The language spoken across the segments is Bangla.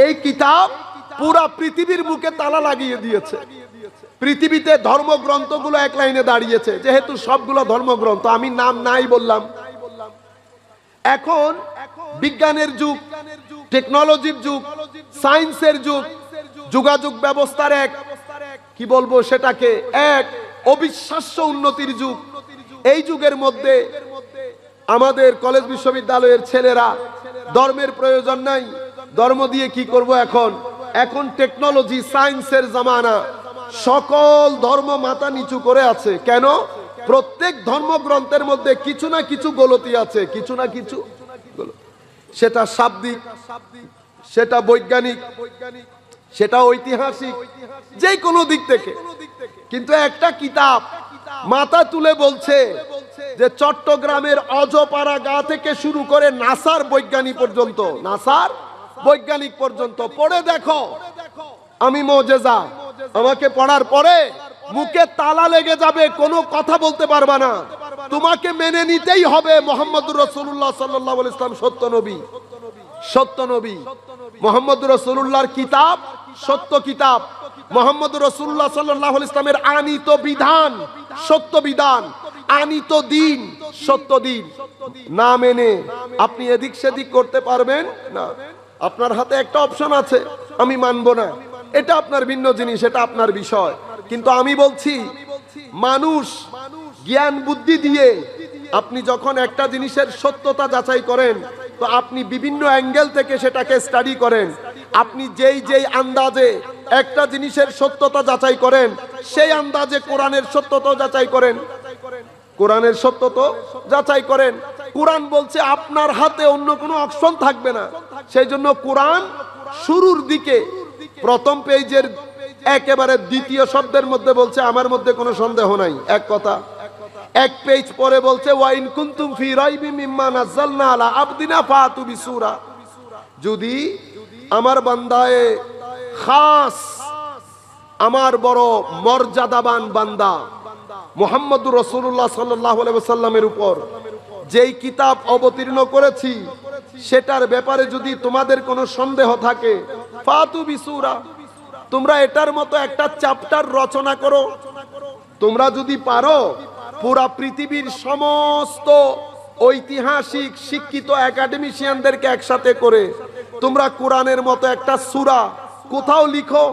এই কিতাব পুরা পৃথিবীর বুকে তালা লাগিয়ে দিয়েছে। পৃথিবীতে ধর্মগ্রন্থগুলো এক লাইনে দাঁড়িয়েছে, যেহেতু সবগুলো ধর্মগ্রন্থ, আমি নাম নাই বললাম। এখন বিজ্ঞানের যুগ, টেকনোলজির যুগ, সায়েন্সের যুগ, যোগাযোগ ব্যবস্থার এক কি বলবো সেটাকে এক অবিশ্বাস্য উন্নতির যুগ। এই যুগের মধ্যে আমাদের কলেজ বিশ্ববিদ্যালয়ের ছেলেরা ধর্মের প্রয়োজন নাই, ধর্ম দিয়ে কি করব এখন, এখন টেকনোলজি সায়েন্সের জামানা, সকল ধর্ম মাথা নিচু করে আছে। কেন? প্রত্যেক ধর্মগ্রন্থের মধ্যে কিছু না কিছু গলতি আছে, কিছু না কিছু, সেটা শাব্দিক, সেটা বৈজ্ঞানিক, সেটা ঐতিহাসিক, যে কোনো দিক থেকে। কিন্তু একটা কিতাব মাথা তুলে বলছে যে চট্টগ্রামের অজপাড়া গা থেকে শুরু করে নাসার বৈজ্ঞানিক পর্যন্ত, নাসার বৈজ্ঞানিক পর্যন্ত পড়ে দেখো। আমি মুজিজা, আমাকে পড়ার পরে মুখে তালা লেগে যাবে, কোনো কথা বলতে পারবা না, তোমাকে মেনে নিতেই হবে মুহাম্মদুর রাসূলুল্লাহ সাল্লাল্লাহু আলাইহি ওয়াসাল্লাম সত্য নবী, সত্য নবী। মুহাম্মদুর রাসূলুল্লাহর কিতাব সত্য কিতাব, মুহাম্মদুর রাসূলুল্লাহ সাল্লাল্লাহু আলাইহি ওয়াসাল্লামের আনিত বিধান সত্য বিধান, আনিত দিন সত্য দিন। না মেনে আপনি এদিক সেদিক করতে পারবেন না। আপনার হাতে একটা অপশন আছে, আমি মানবো না, এটা আপনার ভিন্ন জিনিস, এটা আপনার বিষয়। কিন্তু আমি বলছি, মানুষ জ্ঞান বুদ্ধি দিয়ে আপনি যখন একটা জিনিসের সত্যতা যাচাই করেন, তো আপনি বিভিন্ন অ্যাঙ্গেল থেকে সেটাকে স্টাডি করেন। আপনি যেই যেই আন্দাজে একটা জিনিসের সত্যতা যাচাই করেন, সেই আন্দাজে কোরআনের সত্যতা যাচাই করেন, কোরআনের সত্যতা যাচাই করেন। কোরআন বলছে আপনার হাতে অন্য কোনো অপশন থাকবে না। সেই জন্য কোরআন শুরুর দিকে প্রথম পেজের একেবারে দ্বিতীয় শব্দের মধ্যে বলছে আমার মধ্যে কোনো সন্দেহ নাই, এক কথা। এক পেজ পরে বলছে ওয়াইন কুনতুম ফি রাইবি মিম্মা নাযালনা আলা আবদিনা ফাতু বিসূরা, যদি আমার বান্দায়ে খাস, আমার বড় মর্যাদাবান বান্দা মুহাম্মদুর রাসূলুল্লাহ সাল্লাল্লাহু আলাইহি ওয়াসাল্লামের উপর যেই কিতাব অবতীর্ণ করেছি সেটার ব্যাপারে যদি তোমাদের কোনো সন্দেহ থাকে, ফাতু বিসূরা, তোমরা এটার মতো একটা চ্যাপ্টার রচনা করো। তোমরা যদি পারো পুরা পৃথিবীর সমস্ত ঐতিহাসিক শিক্ষিত একাডেমিশিয়ানদেরকে একসাথে করে তোমরা কোরআনের মতো একটা সূরা কোথাও লিখো।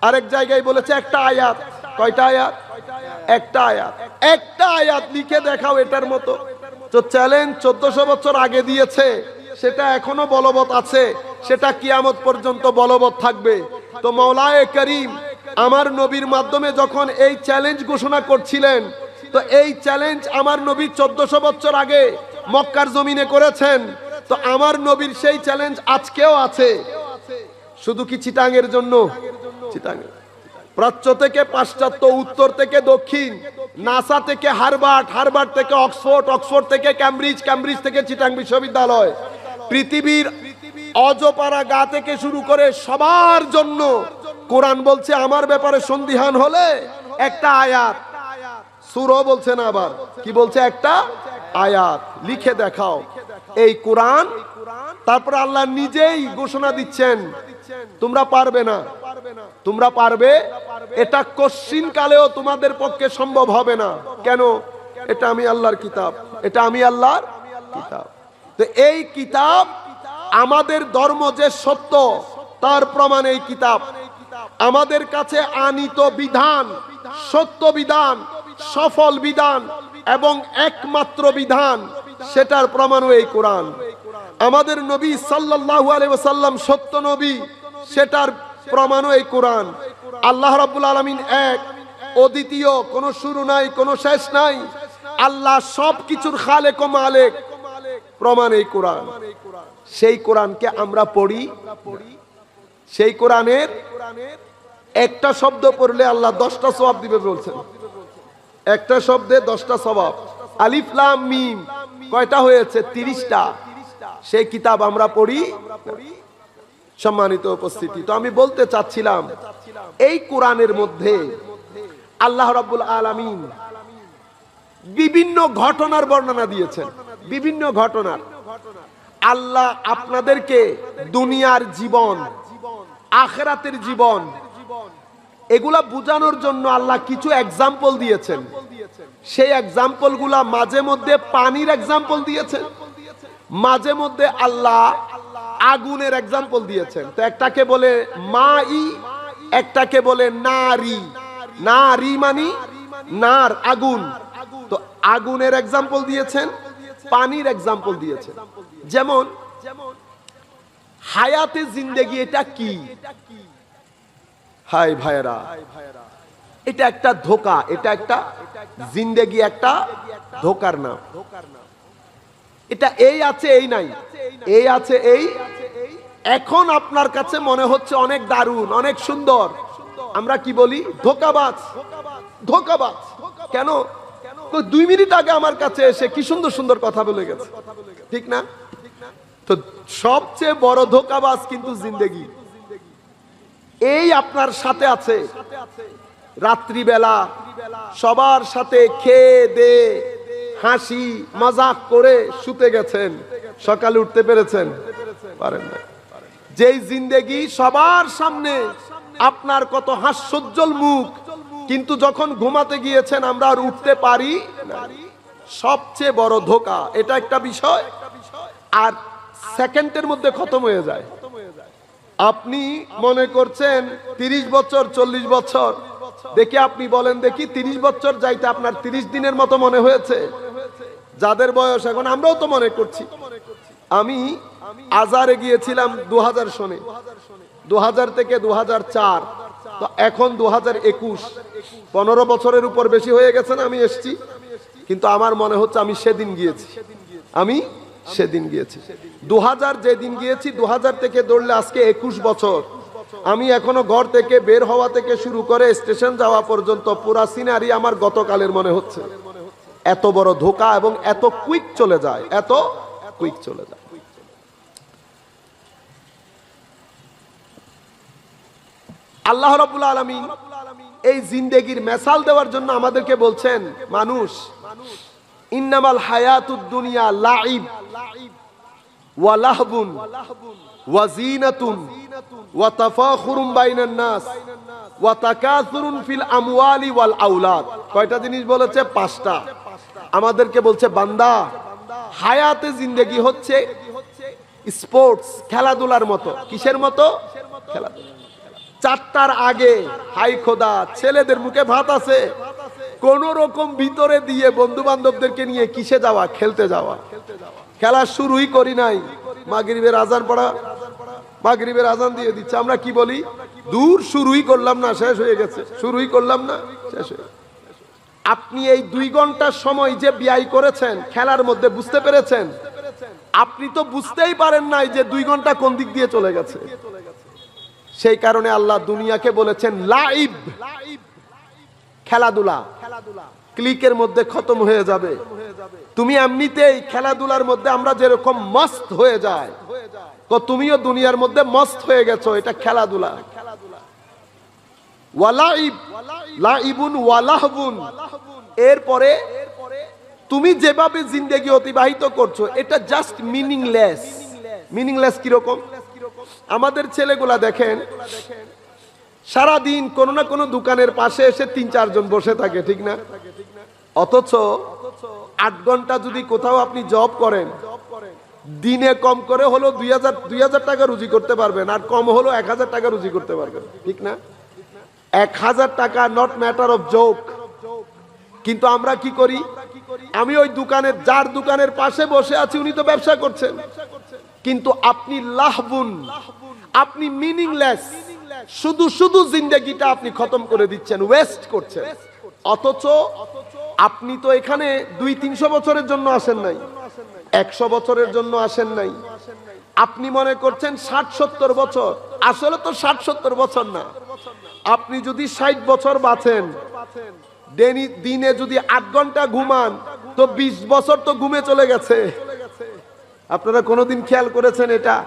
আরেক জায়গায় বলেছে একটা আয়াত, কয়টা আয়াত? একটা আয়াত, একটা আয়াত লিখে দেখাও এটার মতো। তো চ্যালেঞ্জ 1400 বছর আগে দিয়েছে, সেটা এখনো বলবৎ আছে, সেটা কিয়ামত পর্যন্ত বলবৎ থাকবে। তো মাওলায়ে করিম আমার নবীর মাধ্যমে যখন এই চ্যালেঞ্জ ঘোষণা করছিলেন, তো এই চ্যালেঞ্জ আমার নবী 1400 বছর আগে মক্কার জমিনে করেছেন। তো আমার নবীর সেই চ্যালেঞ্জ আজকেও আছে। শুধু কি চিটাঙের জন্য? চিটাঙে প্রাচ্য থেকে পাশ্চাত্য, উত্তর থেকে দক্ষিণ, নাসা থেকে হার্ভার্ড, হার্ভার্ড থেকে অক্সফোর্ড, অক্সফোর্ড থেকে ক্যামব্রিজ, ক্যামব্রিজ থেকে চিটাং বিশ্ববিদ্যালয়, পৃথিবীর অজপাড়া গা থেকে শুরু করে সবার জন্য কোরআন বলছে আমার ব্যাপারে সন্দিহান হলে একটা আয়াত, সূরা বলছে না, আবার কি বলছে? একটা আয়াত লিখে দেখাও। এই কোরআন, তারপরে আল্লাহ নিজেই ঘোষণা দিচ্ছেন তোমরা পারবে না, তোমরা পারবে, এটা কশ্চিন কালেও তোমাদের পক্ষে সম্ভব হবে না। কেন? এটা আমি আল্লাহর কিতাব, এটা আমি আল্লাহর কিতাব। তো এই কিতাব আমাদের ধর্ম যে সত্য তার প্রমাণ এই কিতাব। আমাদের কাছে আনিত বিধান, সত্য বিধান, সফল বিধান এবং একমাত্র বিধান, সেটার প্রমাণও এই কোরআন। আমাদের নবী সাল্লাল্লাহু আলাইহি ওয়াসাল্লাম সত্য নবী, সেটার প্রমাণও এই কোরআন। আল্লাহ রাব্বুল আলামিন এক, অদ্বিতীয়, কোনো শুরু নাই, কোনো শেষ নাই। আল্লাহ সবকিছুর খালেক ও মালিক, প্রমাণ এই কোরআন। সেই কোরআনকে আমরা পড়ি, সেই কোরআনের একটা শব্দ পড়লে আল্লাহ 10টা সওয়াব দিবে বলছেন। একটা শব্দে 10টা সওয়াব। আলিফ লাম মিম কয়টা হয়েছে? 30টা। সেই কিতাব আমরা পড়ি। সম্মানিত উপস্থিতি, তো আমি বলতে চাচ্ছিলাম এই কোরআনের মধ্যে আল্লাহ রাব্বুল আলামিন বিভিন্ন ঘটনার বর্ণনা দিয়েছেন, বিভিন্ন ঘটনার। আল্লাহ আপনাদেরকে দুনিয়ার জীবন, আখিরাতের জীবন, এগুলা বোঝানোর জন্য আল্লাহ কিছু এক্সাম্পল দিয়েছেন। সেই এক্সাম্পল গুলা মাঝে মধ্যে পানির এক্সাম্পল দিয়েছেন, মাঝে মধ্যে আল্লাহ আগুনের এক্সাম্পল দিয়েছেন। তো একটাকে বলে মাই, একটাকে বলে নারী। নারী মানি নার, আগুন। তো আগুনের এক্সাম্পল দিয়েছেন, পানির এক্সাম্পল দিয়েছেন। যেমন হায়াতে জিন্দেগি এটা কি? হাই ভাইরা, এটা একটা ধোঁকা, এটা একটা জিন্দেগি, একটা ধোঁকার নাম। এটা এই আছে এই নাই, এই আছে এই। এখন আপনার কাছে মনে হচ্ছে অনেক দারুণ, অনেক সুন্দর। আমরা কি বলি? ধোঁকাবাজ, ধোঁকাবাজ। কেন? 2 মিনিট আগে আমার কাছে এসে কি সুন্দর সুন্দর কথা বলে গেছে, ঠিক না? তো সবচেয়ে বড় ধোঁকাবাজ কিন্তু জিন্দেগি। এই আপনার সাথে আছে, রাত্রিবেলা সবার সাথে খেয়ে দে হাসি মজাক করে শুতে গেছেন, সকালে উঠতে পেরেছেন? পারেন না। যেই জিন্দেগি সবার সামনে আপনার কত হাস্যোজ্জ্বল মুখ, কিন্তু যখন ঘুমাতে গিয়েছেন আমরা আর উঠতে পারি না। সবচেয়ে বড় ধোঁকা এটা একটা বিষয়। আর সেকেন্ডের মধ্যে খতম হয়ে যায়। আপনি মনে করছেন 30 বছর 40 বছর, দেখি আপনি বলেন দেখি 30 বছর যাইতে আপনার 30 দিনের মতো মনে হয়েছে? যাদের বয়স এখন, আমরাও তো মনে করছি। আমি আজারে গিয়েছিলাম 2000 সনে, 2000 থেকে 2004, তো এখন 2021, 15 বছরের উপর বেশি হয়ে গেছে না আমি এসছি। কিন্তু আমার মনে হচ্ছে আমি সেদিন গিয়েছি, আমি সেদিন গিয়েছি। 2000 যেদিন গিয়েছি, 2000 থেকে ধরলে আজকে 21 বছর। আমি এখনো ঘর থেকে বের হওয়া থেকে শুরু করে স্টেশন যাওয়া পর্যন্ত পুরা সিনারি আমার গতকালের মনে হচ্ছে। এত বড় ধোঁকা এবং এত কুইক চলে যায়, এত কুইক চলে যায়। আল্লাহ রাব্বুল আলামিন এই জিন্দেগির মিসাল দেওয়ার জন্য আমাদেরকে বলছেন, মানুষ, ইন্নামাল হায়াতুদ দুনিয়া লাইব ওয়া লাহবুন ওয়া জিনাতুন ওয়া তাফাখুরুন বাইনান নাস ওয়া তাকাসুরুন ফিল আমওয়ালি ওয়াল আওলাদ। কয়টা জিনিস বলেছে? 5টা। আমাদেরকে বলছে, বান্দা, হায়াতে জিন্দেগি হচ্ছে স্পোর্টস, খেলাধুলার মতো। কিসের মতো? খেলাধুলা। 4টার আগে হাই খোদা ছেলেদের মুখে ভাত আছে, কোন রকম ভিতরে দিয়ে বন্ধু বান্ধবদেরকে নিয়ে কিসে যাওয়া? খেলতে যাওয়া। খেলা শুরুই করি নাই, মাগরিবের আজান পড়া, মাগরিবের আজান দিয়ে দিচ্ছে। আমরা কি বলি? দূর, শুরুই করলাম না, শেষ হয়ে গেছে। শুরুই করলাম না, শেষ হয়ে গেছে। আপনি এই 2 ঘন্টার সময় যে ব্যয় করেছেন খেলার মধ্যে, বুঝতে পেরেছেন? আপনি তো বুঝতেই পারেন নাই যে 2 ঘন্টা কোন দিক দিয়ে চলে গেছে। সেই কারণে আল্লাহ দুনিয়াকে বলেছেন লাইব, খেলাধুলা। ক্লিকের মধ্যে খতম হয়ে যাবে। তুমি এমনিতেই খেলাধুলার মধ্যে আমরা যেরকম মস্ত হয়ে যায়, তো তুমিও দুনিয়ার মধ্যে মস্ত হয়ে গেছো। এটা খেলাধুলা। ওয়ালাইব, লাইবুন ওয়ালাহবুন। এরপরে তুমি যেভাবে জিন্দেগি অতিবাহিত করছো এটা জাস্ট মিনিংলেস। মিনিংলেস কিরকম? আমাদের ছেলেগুলা দেখেন, সারা দিন কোনো না কোনো দোকানের পাশে এসে 3-4 জন বসে থাকে, ঠিক না? অথচ 8 ঘন্টা যদি কোথাও আপনি জব করেন, দিনে কম করে হলো 2000 টাকা রুজি করতে পারবেন, আর কম হলো 1000 টাকা রুজি করতে পারবেন, ঠিক না? 1000 টাকা নট ম্যাটার অফ জোক। কিন্তু আমরা কি করি? আমি ওই দোকানের, যার দোকানের পাশে বসে আছি, উনি তো ব্যবসা করছেন, কিন্তু আপনি লাহবুন, আপনি মিনিংলেস, শুধু শুধু জিন্দেগিটা আপনি খতম করে দিচ্ছেন, ওয়েস্ট করছেন। অথচ আপনি তো এখানে 200-300 বছরের জন্য আসেন নাই, 100 বছরের জন্য আসেন নাই। আপনি মনে করছেন 60-70 বছর, আসলে তো 60-70 বছর না। আপনি যদি 60 বছর বাঁচেন, দিনে যদি 8 ঘন্টা ঘুমান, তো 20 বছর তো ঘুমে চলে গেছে। আপনারা কোনোদিন খেয়াল করেছেন এটা?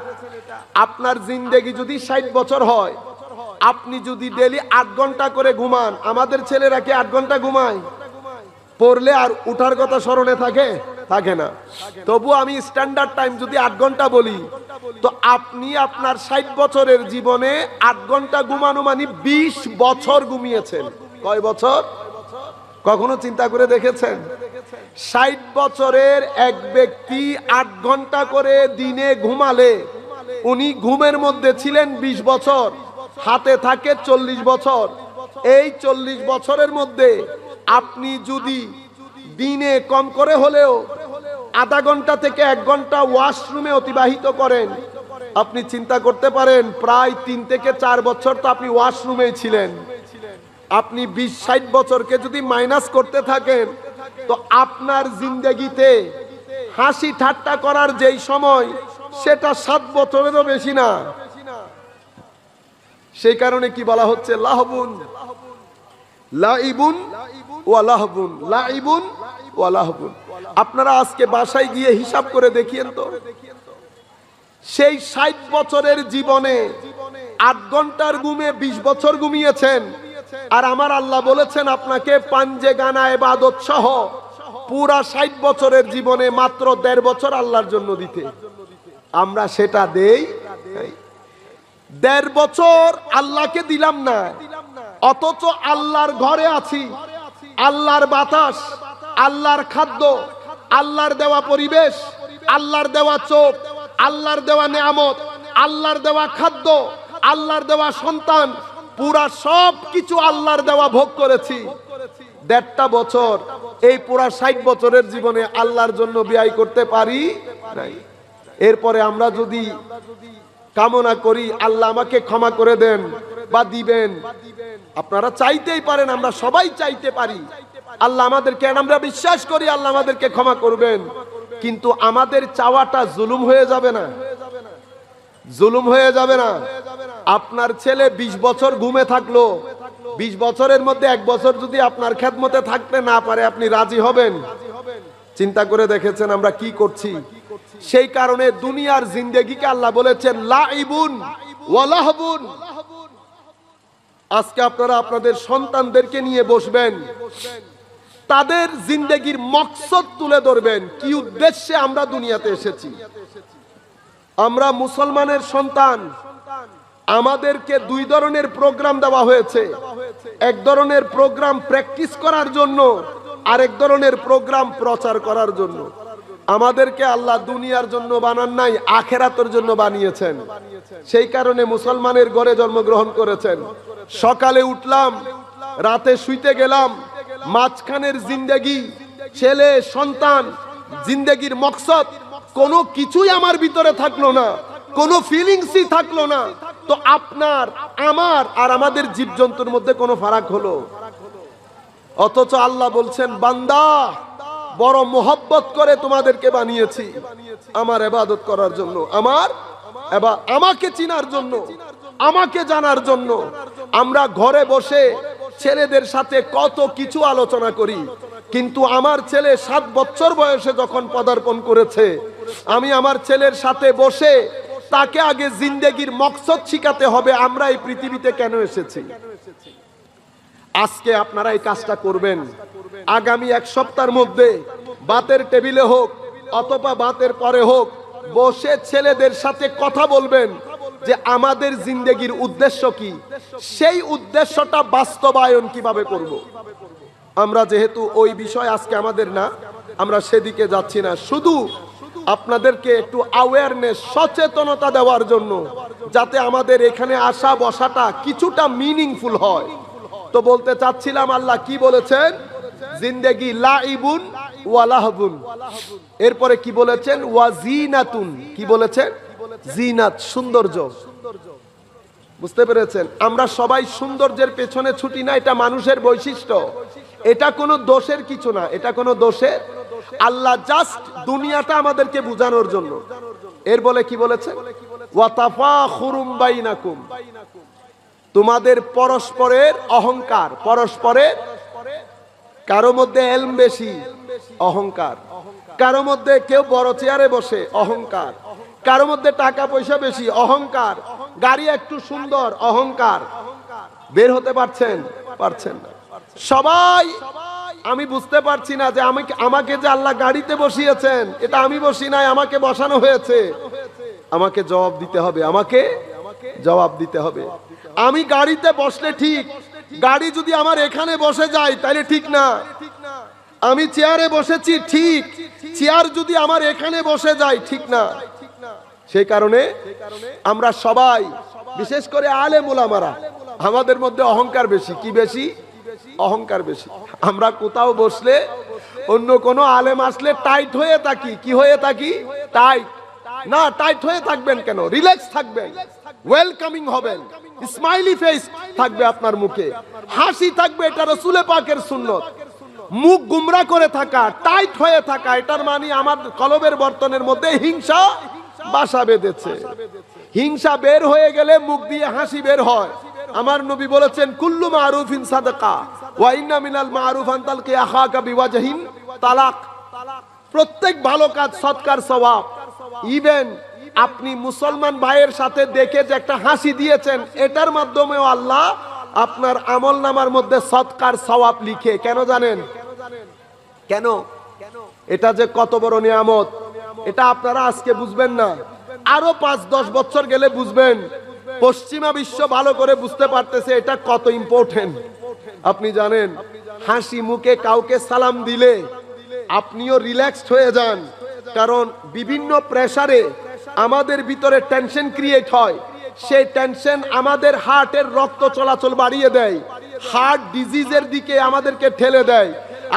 আপনার জিন্দেগি যদি 60 বছর হয়, আপনি যদি ডেলি 8 ঘন্টা করে ঘুমান, আমাদের ছেলেরা কি 8 ঘন্টা ঘুমায়? পড়লে আর উঠার কথা স্মরণে থাকে? থাকে না। তবু আমি স্ট্যান্ডার্ড টাইম যদি 8 ঘন্টা বলি, তো আপনি আপনার 60 বছরের জীবনে 8 ঘন্টা ঘুমানো মানে 20 বছর ঘুমিয়েছেন। কয় বছর? কখনো চিন্তা করে দেখেছেন? 60 বছরের এক ব্যক্তি 8 ঘন্টা করে দিনে ঘুমালে উনি ঘুমের মধ্যে ছিলেন 20 বছর, হাতে থাকে 40 বছর। এই 40 বছরের মধ্যে আপনি যদি দিনে কম করে হলেও আধা ঘন্টা থেকে 1 ঘন্টা ওয়াশরুমে অতিবাহিত করেন, আপনি চিন্তা করতে পারেন প্রায় 3 থেকে 4 বছর তো আপনি ওয়াশরুমেই ছিলেন। আপনি 20-60 বছরকে যদি মাইনাস করতে থাকেন, তো আপনার জিন্দেগিতে হাসি ঠাট্টা করার যেই সময়, সেটা 7 বছরেরও বেশি না। সেই কারণে কি বলা হচ্ছে? লাহবুন লাইবুন ওয়া লাহবুন, লাইবুন ওয়া লাহবুন। আপনারা আজকে বাসায় গিয়ে হিসাব করে দেখিয়েন তো, সেই 60 বছরের জীবনে 8 ঘন্টার ঘুমে 20 বছর ঘুমিয়েছেন, আর আমার আল্লাহ বলেছেন আপনাকে পাঞ্জে গানা ইবাদত সহ পুরা 60 বছরের জীবনে মাত্র 1.5 বছর আল্লাহর জন্য দিতে। আমরা সেটা দেই? 1.5 বছর আল্লাহকে দিলাম না, অথচ আল্লাহর ঘরে আছি, আল্লাহর বাতাস, আল্লাহর খাদ্য, আল্লাহর দেওয়া পরিবেশ, আল্লাহর দেওয়া চোখ, আল্লাহর দেওয়া নেয়ামত, আল্লাহর দেওয়া খাদ্য, আল্লাহর দেওয়া সন্তান, পুরা সব কিছু আল্লাহর দেওয়া ভোগ করেছি। 1.5 বছর এই পুরা 60 বছরের জীবনে আল্লাহর জন্য ব্যয় করতে পারি নাই। এরপরে আমরা যদি কামনা করি আল্লাহ আমাকে ক্ষমা করে দেন বা দিবেন, আপনারা চাইতেই পারেন, আমরা সবাই চাইতে পারি আল্লাহ আমাদেরকে, আমরা বিশ্বাস করি আল্লাহ আমাদেরকে ক্ষমা করবেন, কিন্তু আমাদের চাওয়াটা জুলুম হয়ে যাবে না? জুলুম হয়ে যাবে না? আপনার ছেলে 20 বছর ঘুমে থাকলো, 20 বছরের মধ্যে 1 বছর যদি আপনার খেদমতে থাকতে না পারে, আপনি রাজি হবেন? চিন্তা করে দেখেছেন আমরা কি করছি? সেই কারণে দুনিয়ার জিন্দেগিকে আল্লাহ বলেছেন লাইবুন ওয়া লাহবুন। আজকে আপনারা আপনাদের সন্তানদেরকে নিয়ে বসবেন, তাদের জিন্দেগির মকসদ তুলে ধরবেন, কি উদ্দেশ্যে আমরা দুনিয়াতে এসেছি। আমরা মুসলমানের সন্তান, আমাদেরকে 2 ধরনের প্রোগ্রাম দেওয়া হয়েছে। এক ধরনের প্রোগ্রাম প্র্যাকটিস করার জন্য, আর এক ধরনের প্রোগ্রাম প্রচার করার জন্য। আমাদেরকে আল্লাহ দুনিয়ার জন্য বানান নাই, আখিরাতের জন্য বানিয়েছেন। সেই কারণে মুসলমানের ঘরে জন্মগ্রহণ করেছেন। সকালে উঠলাম, রাতে শুইতে গেলাম, মাঝখানের জিন্দেগি, ছেলে সন্তান, জিন্দেগির মকসদ কোনো কিছুই আমার ভিতরে থাকলো না, কোনো ফিলিংসই থাকলো না। তো আপনার, আমার আর আমাদের জীবজন্তুর মধ্যে কোনো ফারাক হলো? অথচ আল্লাহ বলছেন বান্দা বড় মোহব্বত করে তোমাদেরকে বানিয়েছি আমার ইবাদত করার জন্য, আমাকে চিনার জন্য, আমাকে জানার জন্য। আমরা ঘরে বসে ছেলেদের সাথে কত কিছু আলোচনা করি, কিন্তু আমার ছেলে 7 বছর বয়সে যখন পদার্পণ করেছে, আমি আমার ছেলের সাথে বসে তাকে আগে জিন্দেগির মকসদ শিখাতে হবে, আমরা এই পৃথিবীতে কেন এসেছি। আজকে আপনারা এই কাজটা করবেন। আগামী 1 সপ্তাহের মধ্যে বাতের টেবিলে হোক অথবা বাতের পরে হোক, বসে ছেলেদের সাথে কথা বলবেন যে আমাদের জিন্দেগির উদ্দেশ্য কি, সেই উদ্দেশ্যটা বাস্তবায়ন কিভাবে করব। আমরা যেহেতু ওই বিষয় আজকে আমাদের না, আমরা সেদিকে যাচ্ছি না, শুধু আপনাদেরকে একটু অ্যাওয়ারনেস, সচেতনতা দেওয়ার জন্য, যাতে আমাদের এখানে আসা বসাটা কিছুটা মিনিংফুল হয়। তো বলতে চাচ্ছিলাম আল্লাহ কি বলেছেন, জিন্দেগি লাইবুন ওয়া লাহবুন। এরপরে কি বলেছেন, ওয়া জিনাতুন। কি বলেছেন? জিনাত, সৌন্দর্য। বুঝতে পেরেছেন? আমরা সবাই সৌন্দর্যের পেছনে ছুটি না, এটা মানুষের বৈশিষ্ট্য, এটা কোনো দোষের কিছু না, এটা কোনো দোষের, আল্লাহ জাস্ট দুনিয়াটা আমাদেরকে বুঝানোর জন্য। এর বলে কি বলেছেন, ওয়া তাফাখুরুম বাইনাকুম, তোমাদের পরস্পরের অহংকার, পরস্পরের, কারো মধ্যে এলম বেশি, অহংকার, কারো মধ্যে কেউ বড় চেয়ারে বসে, অহংকার, কারো মধ্যে টাকা পয়সা বেশি, অহংকার, গাড়ি একটু সুন্দর, অহংকার। বের হতে পারছেন? পারছেন না। সবাই আমি বুঝতে পারছি না যে আমাকে যে আল্লাহ গাড়িতে বসিয়েছেন, এটা আমি বসি নাই, আমাকে বসানো হয়েছে। আমাকে জবাব দিতে হবে, আমাকে জবাব দিতে হবে। আমি গাড়িতে বসলে ঠিক, গাড়ি যদি আমার এখানে বসে যায় তাহলে ঠিক না। আমি চেয়ারে বসেছি ঠিক, চেয়ার যদি আমার এখানে বসে যায় ঠিক না। সেই কারণে আমরা সবাই, বিশেষ করে আলেম ওলামারা, আমাদের মধ্যে অহংকার বেশি। কি বেশি? অহংকার বেশি। আমরা কোথাও বসলে অন্য কোনো আলেম আসলে টাইট হয়ে থাকি। কি হয়ে থাকি? টাইট না। টাইট হয়ে থাকবেন কেন? রিল্যাক্স থাকবেন, ওয়েলকামিং হবেন, স্মাইলি ফেস থাকবে আপনার মুখে, হাসি থাকবে। এটা রাসূল পাকের সুন্নত। মুখ গুমরা করে থাকা, টাইট হয়ে থাকা, এটার মানে আমার কলবের বর্তনের মধ্যে হিংসা বাসা বেঁধেছে। হিংসা বের হয়ে গেলে মুখ দিয়ে হাসি বের হয়। আমার নবী বলেছেন, কুল্লু মারুফিন সাদাকা ওয়া ইন্না মিনাল মারুফ আন তালকি আখাকা বিওয়াজহিন তালাক। প্রত্যেক ভালো কাজ সৎকার সওয়াব। ইভেন আপনি মুসলমান ভাইয়ের সাথে দেখে যে একটা হাসি দিয়েছেন, এটার মাধ্যমেও আল্লাহ আপনার আমলনামার মধ্যে সৎকার সওয়াব লিখে। কেন জানেন? কেন? এটা যে কত বড় নিয়ামত, এটা আপনারা আজকে বুঝবেন না, আরো 5-10 বছর গেলে বুঝবেন। পশ্চিমা বিশ্ব ভালো করে বুঝতে পারতেছে এটা কত ইম্পর্টেন্ট। আপনি জানেন, হাসি মুখে কাউকে সালাম দিলে আপনিও রিল্যাক্সড হয়ে যান। কারণ বিভিন্ন প্রেসারে আমাদের ভিতরে টেনশন ক্রিয়েট হয়। সেই টেনশন আমাদের হার্টের রক্ত চলাচল বাড়িয়ে দেয়, হার্ট ডিজিজের দিকে আমাদেরকে ঠেলে দেয়।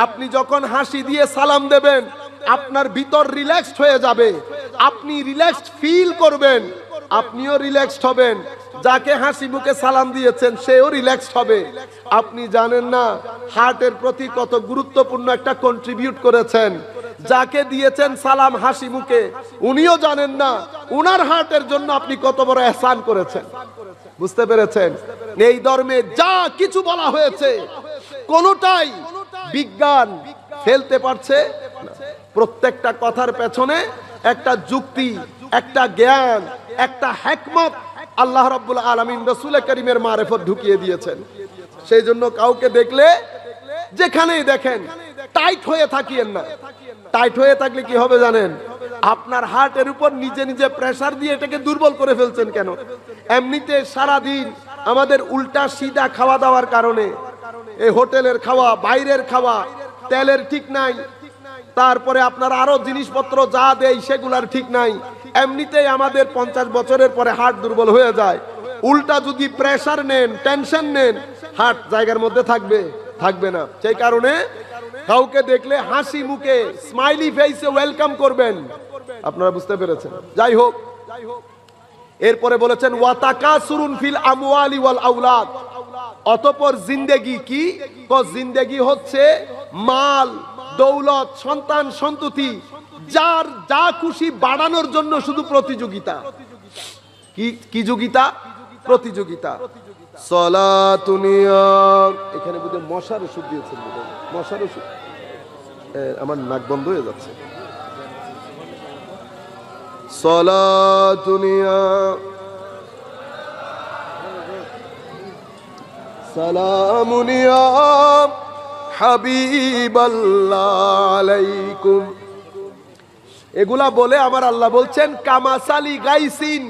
আপনি যখন হাসি দিয়ে সালাম দেবেন, আপনার ভিতর রিল্যাক্সড হয়ে যাবে, আপনি রিল্যাক্সড ফিল করবেন, আপনিও রিল্যাক্সড হবেন, যাকে হাসি মুখে সালাম দিয়েছেন সেও রিল্যাক্সড হবে। আপনি জানেন না হার্টের প্রতি কত গুরুত্বপূর্ণ একটা কন্ট্রিবিউট করেছেন। যাকে দিয়েছেন সালাম হাসি মুখে, উনিও জানেন না উনার হার্টের জন্য আপনি কত বড় ইহসান করেছেন। বুঝতে পেরেছেন? এই ধর্মে যা কিছু বলা হয়েছে কোনটাই বিজ্ঞান ফেলতে পারছে না। প্রত্যেকটা কথার পেছনে একটা যুক্তি, একটা জ্ঞান, একটা হিকমত আল্লাহ রাব্বুল আলামিন রাসূল করিমের মারিফত ঢুকিয়ে দিয়েছেন। সেই জন্য কাউকে দেখলে যেখানেই দেখেন টাইট হয়ে থাকিয়েন না। টাইট হয়ে থাকলে কি হবে জানেন? আপনার হার্টের উপর নিজে নিজে প্রেসার দিয়ে এটাকে দুর্বল করে ফেলছেন। কেন? এমনিতে সারা দিন আমাদের উল্টা সিধা খাওয়া দাওয়ার কারণে, এই হোটেলের খাওয়া, বাইরের খাওয়া, তেলের ঠিক নাই, তারপরে আপনার আরো জিনিসপত্র যা দেয় সেগুলার ঠিক নাই। এমনিতেই আমাদের 50 বছরের পরে হার্ট দুর্বল হয়ে যায়। উল্টা যদি প্রেসার নেন, টেনশন নেন, হার্ট জায়গার মধ্যে থাকবে না। সেই কারণে কাউকে দেখলে হাসি মুখে স্মাইলি ফেসে ওয়েলকাম করবেন। আপনারা বুঝতে পেরেছেন? যাই হোক, এরপরে বলেছেন ওয়াতাকাসুরুন ফিল আমওয়ালি ওয়াল আওলাদ। অতঃপর জিন্দেগি কি? জিন্দেগি হচ্ছে মাল, দৌলত, সন্তান সন্ততি, যার যা খুশি বাড়ানোর জন্য শুধু প্রতিযোগিতা। কি যোগিতা? প্রতিযোগিতা। সলাতুনিয়া, এখানে বুঝে মশার ওষুধ দিয়েছেন, মশার ওষুধ। আমার নাক বন্ধ হয়ে যাচ্ছে। সলাতুনিয়া সালামুনিয়া হাবিবাল্লাহ আলাইকুম। এগুলা বলে আমার আল্লাহ বলছেন কামাসালি গাইসিন।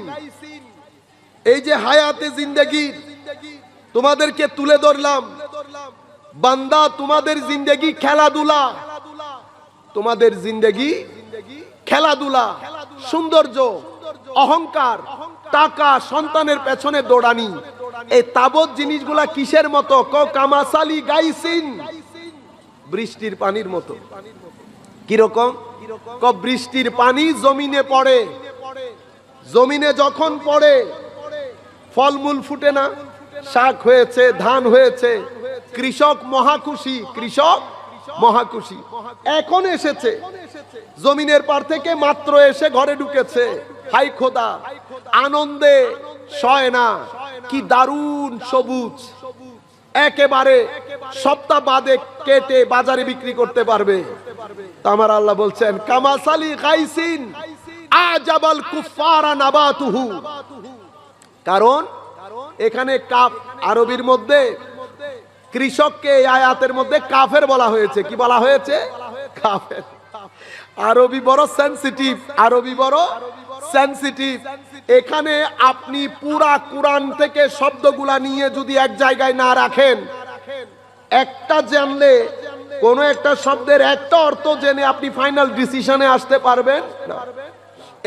এই যে হায়াতে জিন্দেগি তোমাদেরকে তুলে ধরলাম, বান্দা তোমাদের জিন্দেগি খেলাধুলা, তোমাদের জিন্দেগি খেলাধুলা, সৌন্দর্য, অহংকার, টাকা, সন্তানের পেছনে দৌড়ানি, এই তাবৎ জিনিসগুলা কিসের মতো? কামাসালি গাইসিন, বৃষ্টির পানির মতো। কিরকম? বৃষ্টির পানি জমিনে পড়ে, জমিনে যখন পড়ে ফলমূল ফুটে না, শাক হয়েছে, ধান হয়েছে, কৃষক মহাখুশি, কৃষক মহাখুশি। এখন এসেছে জমিনের পার থেকে, মাত্র এসে ঘরে ঢুকেছে, হাই খোদা, আনন্দে সয় না। কি দারুণ সবুজ, একেবারে সপ্তাহ বাদে কেটে বাজারে বিক্রি করতে পারবে। আমার আল্লাহ বলছেন কামাসালি গাইসিন আজাবাল কুফারা নাবাতুহু। কারণ এখানে কাফ আরবির মধ্যে কৃষককে এই আয়াতের মধ্যে কাফের বলা হয়েছে। কি বলা হয়েছে? কাফের। আরবি বড় সেনসিটিভ, আরবি বড় সেনসিটিভ। এখানে আপনি পুরা কোরআন থেকে শব্দগুলা নিয়ে যদি এক জায়গায় না রাখেন, একটা জানলে কোন একটা শব্দের একটা অর্থ জেনে আপনি ফাইনাল ডিসিশনে আসতে পারবেন না।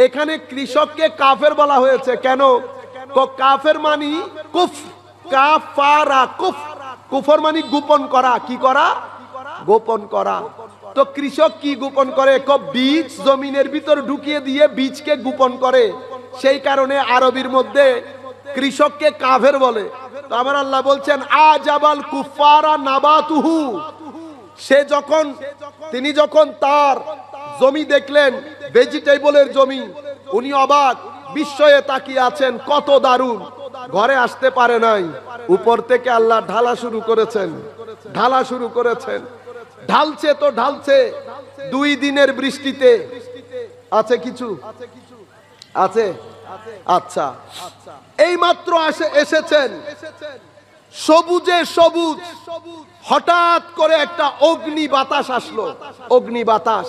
এখানে কৃষককে কাফের বলা হয়েছে কেন? কাফের মানি কুফ, কাফারা কুফ, কুফর মানি গোপন করা। কি করা? গোপন করা। তো কৃষক কি গোপন করে? বীজ জমিনের ভিতর ঢুকিয়ে দিয়ে বীজকে গোপন করে। সেই কারণে আরবির মধ্যে কৃষককে কাফের বলে। তো আমার আল্লাহ বলছেন আজাবাল কুফারা নাবাতুহু, তিনি যখন তার জমি দেখলেন, ভেজিটেবলের জমি, উনি অবাক বিস্ময়ে তাকিয়ে আছেন, কত দারুণ। ঘরে আসতে পারে নাই, উপর থেকে আল্লাহ ঢালা শুরু করেছেন, ঢালা শুরু করেছেন। ঢালছে তো ঢালছে 2 দিনের বৃষ্টিতে। আছে কিছু? আছে? আচ্ছা, এই মাত্র এসেছেন, সবুজে সবুজ, হঠাৎ করে একটা অগ্নি বাতাস আসলো। অগ্নি বাতাস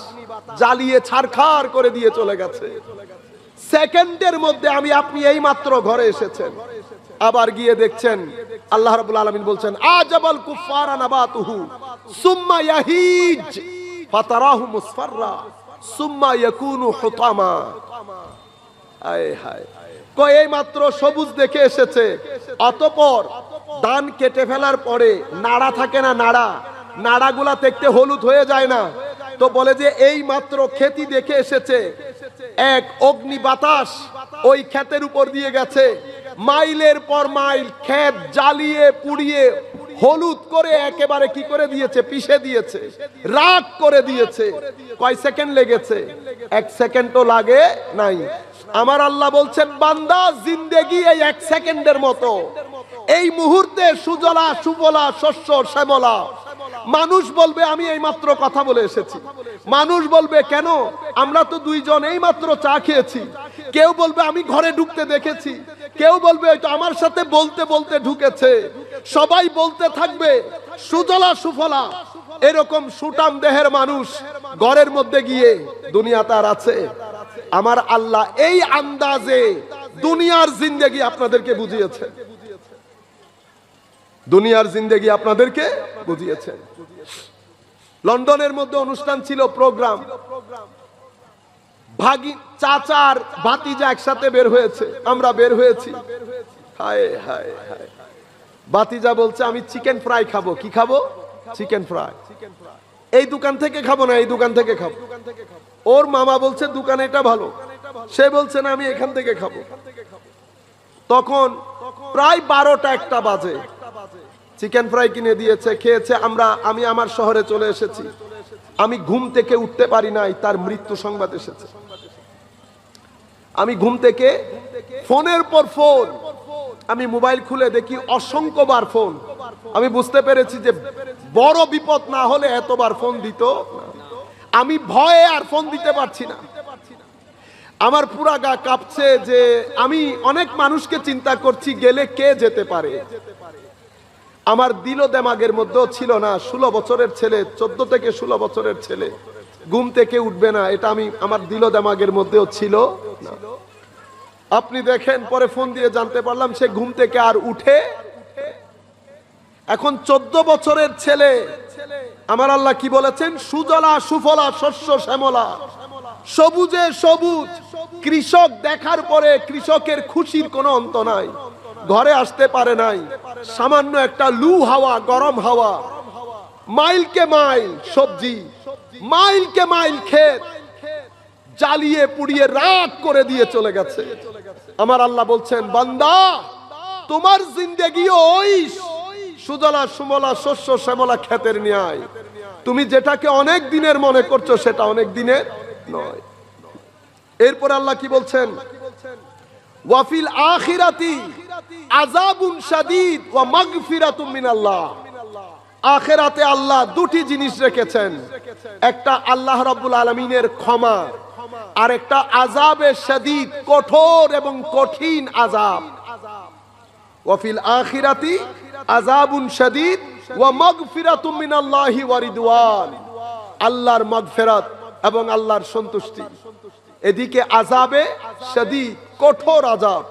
জ্বালিয়ে ছারখার করে দিয়ে চলে গেছে। সেকেন্ডের মধ্যে আপনি এই মাত্র ঘরে এসেছেন, আবার গিয়ে দেখছেন আল্লাহ রাব্বুল আলামিন বলছেন আজাবাল কুফারা নাবাতুহু সুম্মা ইয়াহিজ ফাতারাহু মুসফাররা সুম্মা ইয়াকুনু হুতামা। আয় হায়, এই মাত্র সবুজ দেখে এসেছে, অতঃপর ধান কেটে ফেলার পরে নাড়া থাকে না, নাড়াগুলা দেখতে হলুদ হয়ে যায় না? তো বলে যে এই মাত্র ক্ষেতি দেখে এসেছে, এক অগ্নি বাতাস ওই ক্ষেতের উপর দিয়ে গেছে, মাইলের পর মাইল ক্ষেত জ্বালিয়ে পুড়িয়ে হলুদ করে একেবারে কি করে দিয়েছে? পিষে দিয়েছে, রাগ করে দিয়েছে। কয় সেকেন্ড লেগেছে? 1 সেকেন্ডও লাগে নাই। আমার আল্লাহ বলছেন বান্দা, জিন্দেগি এই 1 সেকেন্ডের মতো। এই মুহূর্তে সুজলা সুফলা শস্য শ্যামলা। মানুষ বলবে আমি এই মাত্র কথা বলে এসেছি। মানুষ বলবে কেন? আমরা তো 2 জন এই মাত্র চা খেয়েছি। কেউ বলবে আমি ঘরে ঢুকতে দেখেছি। কেউ বলবে এটা আমার সাথে বলতে বলতে ঢুকেছে। সবাই বলতে থাকবে সুজলা সুফলা। এরকম সুটাম দেহের মানুষ ঘরের মধ্যে গিয়ে দুনিয়া তার আছে। আমার আল্লাহ এই আন্দাজে দুনিয়ার জিন্দেগি আপনাদেরকে বুঝিয়েছে, দুনিয়ার জিন্দেগি আপনাদেরকে বুঝিয়েছেন। লন্ডনের মধ্যে অনুষ্ঠান ছিল, প্রোগ্রাম। চাচার ভাতিজা একসাথে বের হয়েছে, আমরা বের হয়েছি। হায় হায় হায়, ভাতিজা বলছে আমি চিকেন ফ্রাই খাবো। কি খাবো? Chicken fry. এই দোকান থেকে খাবো না, এই দোকান থেকে খাবো। ওর মামা বলছে দোকান এটা ভালো, সে বলছে না আমি এখান থেকে খাবো। তখন প্রায় 12টা 1টা বাজে। চিকেন ফ্রাই কিনে দিয়েছে, খেয়েছে। আমি আমার শহরে চলে এসেছি। আমি ঘুম থেকে উঠতে পারি নাই, তার মৃত্যু সংবাদ এসেছে। আমি ঘুম থেকে ফোনের পর ফোন, আমি মোবাইল খুলে দেখি অসংখ্যবার ফোন। আমি বুঝতে পেরেছি যে বড় বিপদ না হলে এতবার ফোন দিত। আমি ভয়ে আর ফোন দিতে পারছি না। আমার পুরা গা কাঁপছে যে আমি অনেক মানুষকে চিন্তা করছি গেলে কে যেতে পারে। আমার দিল দেমাগের মধ্যেও ছিল না। 16 বছরের ছেলে, 14 থেকে 16 বছরের ছেলে ঘুম থেকে উঠবে না, এটা আমার দিল দেমাগের মধ্যেও ছিল না। আপনি দেখেন, পরে ফোন দিয়ে জানতে পারলাম সে ঘুম থেকে আর উঠে। এখন 14 বছরের ছেলে, আমার আল্লাহ কি বলেছেন? সুজলা সুফলা শস্য শ্যামলা, সবুজে সবুজ। কৃষক দেখার পরে কৃষকের খুশির কোনো অন্ত নাই। ঘরে আসতে পারে নাই, সামান্য একটা লু হাওয়া, গরম হাওয়া, মাইলকে মাইল সবজি, মাইলকে মাইল ক্ষেত জ্বালিয়ে পুড়িয়ে রাগ করে দিয়ে চলে গেছে। আমার আল্লাহ বলছেন বান্দা, তোমার জিন্দেগি ওই সুজলা সুমলা শস্য শ্যামলা ক্ষেতের ন্যায়। তুমি যেটাকে অনেক দিনের মনে করছো সেটা অনেক দিনের নয়। এরপর আল্লাহ কি বলছেন? ওয়াফিল আখিরাতি আযাবুন শাদীদ ওয়া মাগফিরাতুম মিনাল্লাহ। আখিরাতে আল্লাহ 2টি জিনিস রেখেছেন, একটা আল্লাহ রাব্বুল আলামিনের ক্ষমা, আর একটা আযাবে শাদীদ, কঠোর এবং কঠিন আযাব। ওয়া ফিল আখিরাতি আযাবুন শাদীদ ওয়া মাগফিরাতুম মিনাল্লাহি ওয়া রিদওয়ান, আল্লাহর মাগফিরাত এবং আল্লাহর সন্তুষ্টি। এদিকে আযাবে শাদীদ, কঠোর আযাব।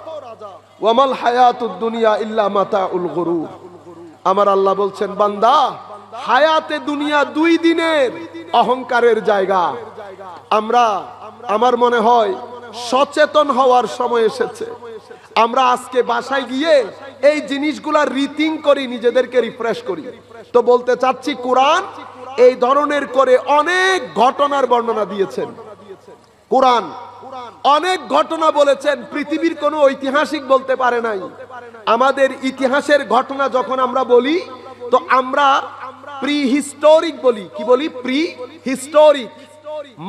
ওয়া মাল হায়াতুদ দুনিয়া ইল্লা মাতাউল গুরুর। আমার আল্লাহ বলছেন, বান্দা, হায়াতে দুনিয়া 2 দিনের অহংকারের জায়গা। আমার মনে হয় সচেতন হওয়ার সময় এসেছে। আমরা আজকে বাসায় গিয়ে এই জিনিসগুলা রিথিং করি, নিজেদেরকে রিফ্রেশ করি। তো বলতে চাচ্ছি, কোরআন এই ধরনের করে অনেক ঘটনার বর্ণনা দিয়েছেন। কোরআন অনেক ঘটনা বলেছেন, পৃথিবীর কোনো ঐতিহাসিক বলতে পারে নাই। আমাদের ইতিহাসের ঘটনা যখন আমরা বলি, তো আমরা প্রি হিস্টোরিক বলি। কি বলি? প্রি হিস্টোরিক,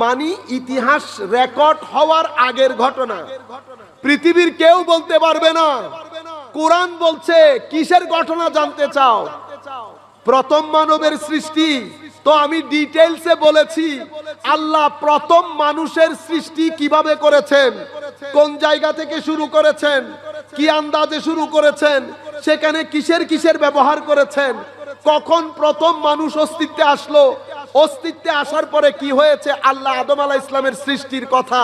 মানে ইতিহাস রেকর্ড হওয়ার আগের ঘটনা। পৃথিবীর কেউ বলতে পারবে না। কোরআন বলছে, কিসের ঘটনা জানতে চাও? প্রথম মানবের সৃষ্টি। তো আমি ডিটেইলসে বলেছি, আল্লাহ প্রথম মানুষের সৃষ্টি কিভাবে করেছেন, কোন জায়গা থেকে শুরু করেছেন, কি আন্দাজে শুরু করেছেন, সেখানে কিসের কিসের ব্যবহার করেছেন, কখন প্রথম মানুষ অস্তিত্বে আসলো, অস্তিত্বে আসার পরে কি হয়েছে। আল্লাহ আদম আলাইহিস সালামের সৃষ্টির কথা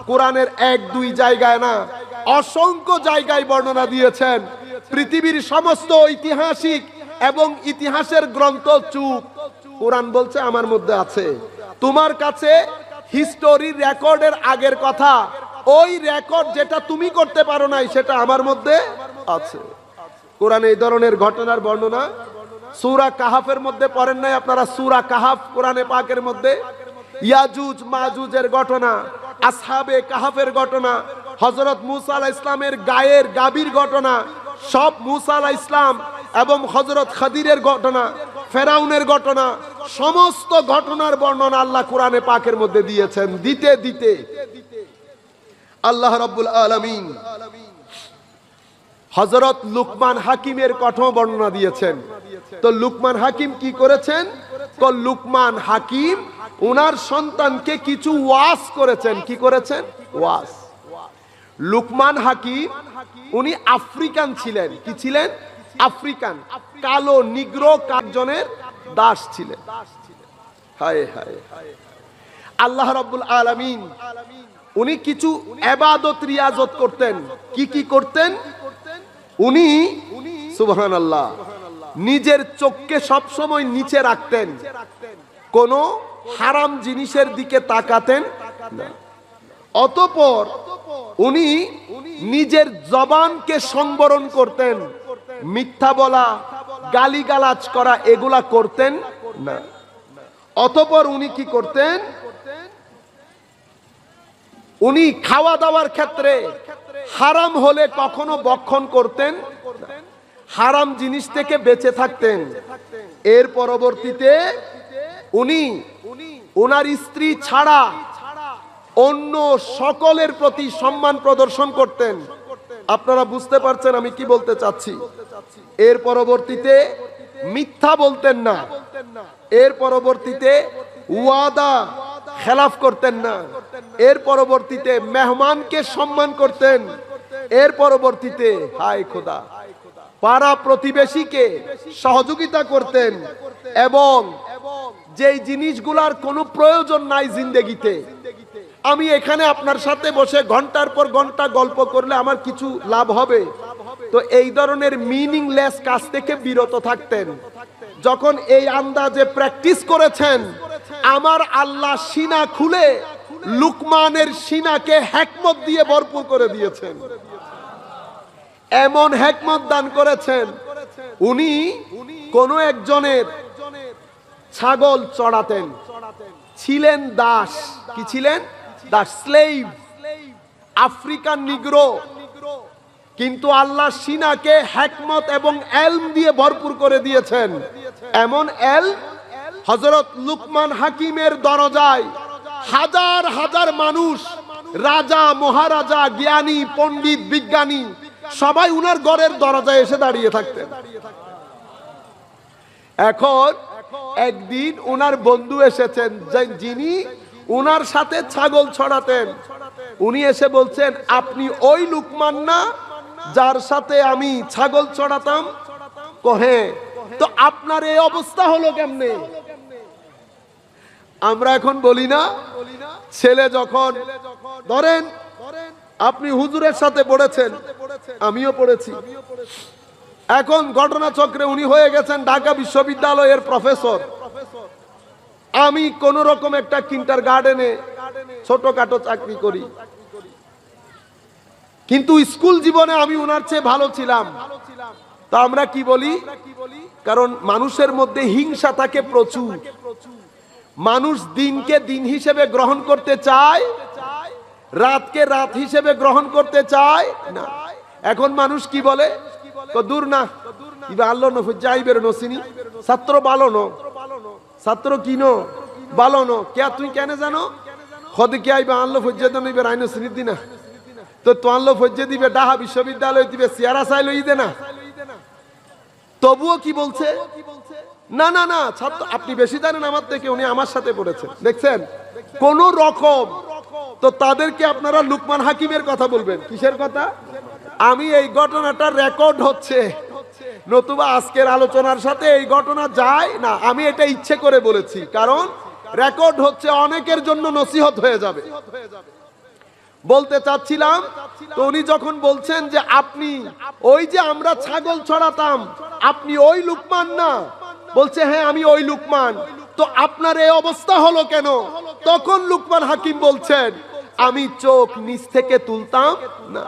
কোরআনের 1-2 জায়গায় না, অসংখ্য জায়গায় বর্ণনা দিয়েছেন। পৃথিবীর সমস্ত ঐতিহাসিক এবং ইতিহাসের গ্রন্থ চুপ। কোরআন বলছে আমার মধ্যে আছে। তোমার কাছে হিস্টোরি রেকর্ডের আগের কথা, ওই রেকর্ড যেটা তুমি করতে পারো নাই, সেটা আমার মধ্যে আছে। কোরআন এই ধরনের ঘটনার বর্ণনা সূরা কাহাফের মধ্যে পড়েন নাই আপনারা? সূরা কাহাফ কোরআনে পাকের মধ্যে ইয়াজুজ মাজুজের ঘটনা, আসহাবে কাহাফের ঘটনা, হযরত মূসা আলাইহিস সালামের গায়ের গাভীর ঘটনা, সব মূসা আলাইহিস সালাম এবং হযরত খাদিরের ঘটনা, ফেরাউনের ঘটনা, সমস্ত ঘটনার বর্ণনা আল্লাহ কোরআনে পাকের মধ্যে দিয়েছেন। দিতে দিতে আল্লাহ রাব্বুল আলামিন হযরত লুকমান হাকিমের কথা বর্ণনা দিয়েছেন। তো লুকমান হাকিম কি করেছেন? তো লুকমান হাকিম ওনার সন্তানকে কিছু ওয়াজ করেছেন। কি করেছেন? ওয়াজ। লুকমান হাকিম উনি আফ্রিকান ছিলেন। কি ছিলেন? আফ্রিকান, কালো নিগ্রো কাকজনের দাস ছিলেন। হায় হায়, আল্লাহ রাব্বুল আলামিন উনি কিছু ইবাদত রিয়াজত করতেন। কি কি করতেন? উনি সুবহানাল্লাহ নিজের চোখকে সব সময় নিচে রাখতেন, কোন হারাম জিনিসের দিকে তাকাতেন না। অতঃপর উনি নিজের জবানকে সংবরণ করতেন, মিথ্যা বলা, গালিগালাজ করা এগুলা করতেন না। অতঃপর উনি কি করতেন? উনি খাওয়া দাওয়ার ক্ষেত্রে হারাম হলে কখনো ভক্ষণ করতেন না, হারাম জিনিস থেকে বেঁচে থাকতেন। এর পরবর্তীতে উনি ওনার স্ত্রী ছাড়া অন্য সকলের প্রতি সম্মান প্রদর্শন করতেন। আপনারা বুঝতে পারছেন আমি কি বলতে চাচ্ছি? এর পরবর্তীতে মিথ্যা বলতেন না। এর পরবর্তীতে ওয়াদা খেলাফ করতেন না। এর পরবর্তীতে মেহমানকে সম্মান করতেন। এর পরবর্তীতে হায় খোদা পাড়া প্রতিবেশীকে সহযোগিতা করতেন, এবং যেই জিনিসগুলার কোনো প্রয়োজন নাই জিন্দেগিতে, আমি এখানে আপনার সাথে বসে ঘন্টার পর ঘন্টা গল্প করলে আমার কিছু লাভ হবে, তো এই ধরনের মিনিংলেস কাজ থেকে বিরত থাকতেন। যখন এই আন্দাজে প্র্যাকটিস করেছেন, আমার আল্লাহ সিনা খুলে লুকমানের সিনাকে হিকমত দিয়ে ভরপুর করে দিয়েছেন। এমন হিকমত দান করেছেন, উনি কোন একজনের ছাগল চড়াতেন, ছিলেন দাস। কি ছিলেন? Das, slave, African নিগ্রো। কিন্তু আল্লাহ সিনাকে হিকমত এবং ইলম দিয়ে ভরপুর করে দিয়েছেন। এমন ইলম হযরত লুকমান হাকিমের দরজায় হাজার হাজার মানুষ, রাজা মহারাজা, জ্ঞানী পণ্ডিত বিজ্ঞানী সবাই উনার ঘরের দরজায় এসে দাঁড়িয়ে থাকতেন। এখন একদিন উনার বন্ধু এসেছেন, যিনি উনার সাথে ছাগল ছড়াতেন। উনি এসে বলছেন, আপনি ওই লুকমান না? যার সাথে আমি ছাগল চড়াতাম। কহে তো আপনার এই অবস্থা হলো কেমনে? আমরা এখন বলি না, ছেলে যখন ধরেন আপনি হুজুরের সাথে পড়েছেন, আমিও পড়েছি, এখন ঘটনাচক্রে উনি হয়ে গেছেন ঢাকা বিশ্ববিদ্যালয়ের প্রফেসর, আমি কোন রকম একটা কিন্টার গার্ডেনে ছোটখাটো চাকরি করি, কিন্তু স্কুল জীবনে আমি ওনার চেয়ে ভালো ছিলাম। তা আমরা কি বলি? কারণ মানুষের মধ্যে হিংসা থাকে প্রচুর। মানুষ দিনকে দিন হিসেবে গ্রহণ করতে চায়, রাতকে রাত হিসেবে গ্রহণ করতে চায় না। এখন মানুষ কি বলে? দূর না, আল্লাহ যাইবের নসিনি ছাত্র ভালো ন, ছাত্র কি নো ভালো ন, কে তুই কেন জানো খদে কে আইবা আল্লাহ ফজ্জে দিবে আইন শ্রী দিনা, তো তো আল্লাহ ফজ্জে দিবে ঢাকা বিশ্ববিদ্যালয় দিবে চেয়ারা চাইল ই দে না। তবুও কি বলছে? না না না, ছাত্র আপনি বেশি জানেন আমার থেকে, উনি আমার সাথে পড়েছেন, দেখছেন কোন রকম। তো তাদেরকে আপনারা লুকমান হাকিমের কথা বলবেন, কিসের কথা? আমি এই ঘটনাটা রেকর্ড হচ্ছে, নতুবা আজকের আলোচনার সাথে এই ঘটনা যায় না। আমি এটা ইচ্ছে করে বলেছি, কারণ রেকর্ড হচ্ছে, অনেকের জন্য নসিহত হয়ে যাবে। বলতে চাচ্ছিলাম, তো উনি যখন বলছেন যে আপনি ওই যে আমরা ছাগল ছড়াতাম, আপনি ওই লুকমান না? বলছে হ্যাঁ আমি ওই লুকমান। তো আপনার এই অবস্থা হলো কেন? তখন লুকমান হাকিম বলছেন, আমি চোখ নিচ থেকে তুলতাম না,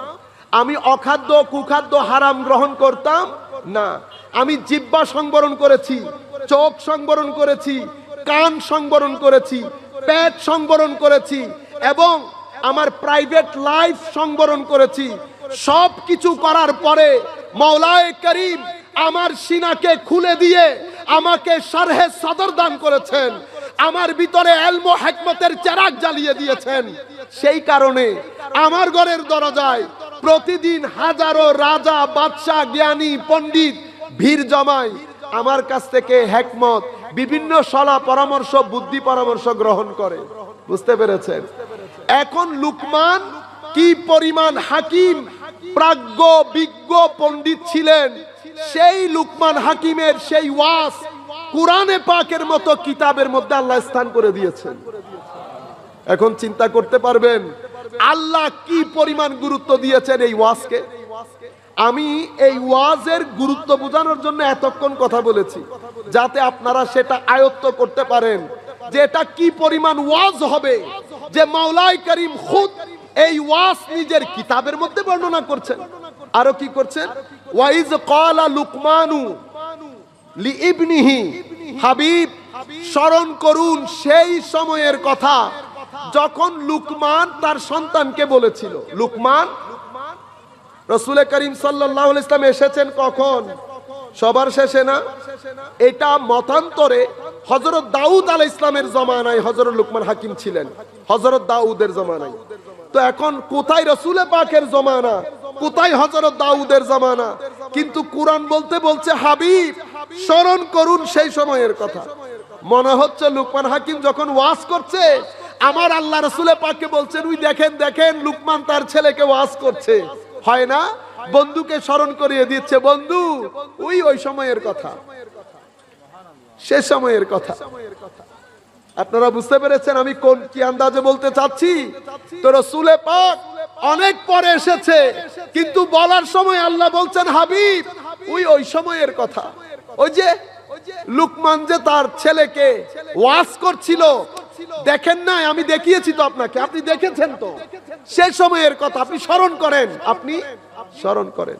আমি অখাদ্য কুখাদ্য হারাম গ্রহণ করতাম না, আমি জিহ্বা সংবরণ করেছি, চোখ সংবরণ করেছি, কান সংবরণ করেছি, পেট সংবরণ করেছি, এবং আমার প্রাইভেট লাইফ সংবরণ করেছি। সব কিছু করার পরে মাওলায়ে করিম আমার সিনাকে খুলে দিয়ে আমাকে শারহে সদর দান করেছেন, আমার ভিতরে ইলম ও হিকমতের চিরাগ জ্বালিয়ে দিয়েছেন। সেই কারণে আমার ঘরের দরজায় প্রতিদিন হাজারো রাজা, বাদশা, জ্ঞানী, পণ্ডিত ভিড় জমায় আমার কাছ থেকে হিকমত, বিভিন্ন সলা পরামর্শ, বুদ্ধি পরামর্শ গ্রহণ করে। বুঝতে পেরেছেন? এখন লুকমান কি পরিমাণ হাকিম, প্রাজ্ঞ, বিজ্ঞ, পণ্ডিত ছিলেন, সেই লুকমান হাকিমের সেই ওয়াজ কুরআনে পাকের মতো কিতাবের মধ্যে আল্লাহ স্থান করে দিয়েছেন। এখন চিন্তা করতে পারবেন আল্লাহ কি পরিমাণ গুরুত্ব দিয়েছেন এই ওয়াজকে। আমি এই ওয়াজের গুরুত্ব বোঝানোর জন্য এতক্ষণ কথা বলেছি, যাতে আপনারা সেটা আয়ত্ত করতে পারেন যে এটা কি পরিমাণ ওয়াজ হবে, যে মাওলায়ে করিম খুদ এই ওয়াজ নিজের কিতাবের মধ্যে বর্ণনা করছেন। আরো কি করছেন? ওয়াইজ ক্বালা লুকমানু লিইবনিহি, হাবিব স্মরণ করুন সেই সময়ের কথা যখন লুকমান তার সন্তানকে বলেছিল। লুকমান, রাসূল করিম সাল্লাল্লাহু আলাইহি ওয়াসাল্লাম এসেছেন কখন? সবার শেষে না? এটা মতান্তরে হযরত দাউদ আলাইহিস সালামের জামানায় হযরত লুকমান হাকিম ছিলেন, হযরত দাউদের জামানায়। তো এখন কোথায় রাসূল পাকের জামানা, কোথায় হযরত দাউদের জামানা? কিন্তু কুরআন বলতে বলছে হাবিব স্মরণ করুন সেই সময়ের কথা। মনে হচ্ছে লুকমান হাকিম যখন ওয়াজ করছে, আমার আল্লাহ রাসূল পাককে বলছেন, ওই দেখেন দেখেন লুকমান তার ছেলেকে ওয়াজ করছে। হয় না? বন্ধুকে স্মরণ করিয়ে দিচ্ছে, বন্ধু ওই সময়ের কথা, সে সময়ের কথা। আপনারা বুঝতে পেরেছেন আমি কোন কি আন্দাজে বলতে চাচ্ছি? তো রাসূল পাক অনেক পরে এসেছে, কিন্তু বলার সময় আল্লাহ বলছেন হাবিব ওই সময়ের কথা। ওই যে লুকমান যে তার ছেলেকে ওয়াজ করছিল, দেখেন না? আমি দেখিয়েছি তো আপনাকে, আপনি দেখেছেন তো, সে সময়ের কথা আপনি স্মরণ করেন, আপনি স্মরণ করেন।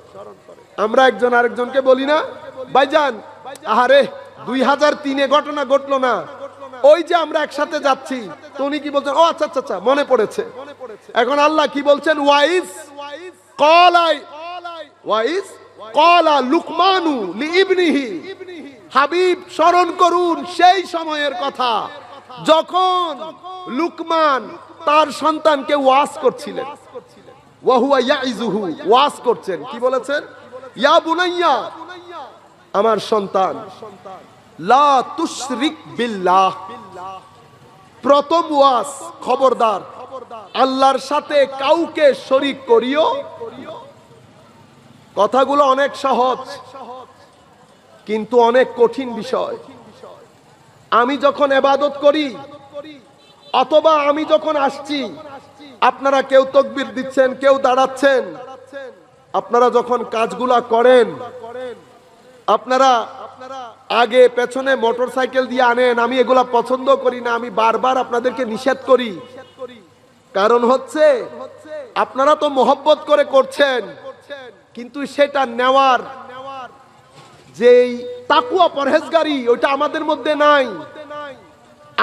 আমরা একজন আরেকজনকে বলি না ভাইজান, আহারে 2003-এ ঘটনা ঘটলো না, ওই যে আমরা একসাথে যাচ্ছি, তো উনি কি বলছেন? ও আচ্ছা আচ্ছা আচ্ছা মনে পড়েছে। এখন আল্লাহ কি বলছেন? ওয়াইজ ক্বালা লুকমানু লিইবনিহি, হাবিব স্মরণ করুন সেই সময়ের কথা যখন লুকমান তার সন্তানকে ওয়াজ করছিলেন। ওয়া হুয়া ইয়াইজুহু, ওয়াজ করছেন। কি বলেছেন? ইয়া বুনাইয়া, আমার সন্তান, লা তুশরিক বিল্লাহ। প্রথম ওয়াজ, খবরদার আল্লাহর সাথে কাউকে শরীক করিও কথাগুলো অনেক সহজ, কিন্তু অনেক কঠিন বিষয়। আমি যখন ইবাদত করি অথবা আমি যখন আসছি, আপনারা কেউ তাকবীর দিচ্ছেন, কেউ দাঁড়াচ্ছেন, আপনারা যখন কাজগুলা করেন, আপনারা আগে পেছনে মোটরসাইকেল দিয়ে আনেন, আমি এগুলা পছন্দ করি না, আমি বারবার আপনাদেরকে নিষেধ করি। কারণ হচ্ছে আপনারা তো মহব্বত করে করছেন, কিন্তু সেটা নেওয়ার যেই তাকওয়া পরহেজগারি ওইটা আমাদের মধ্যে নাই।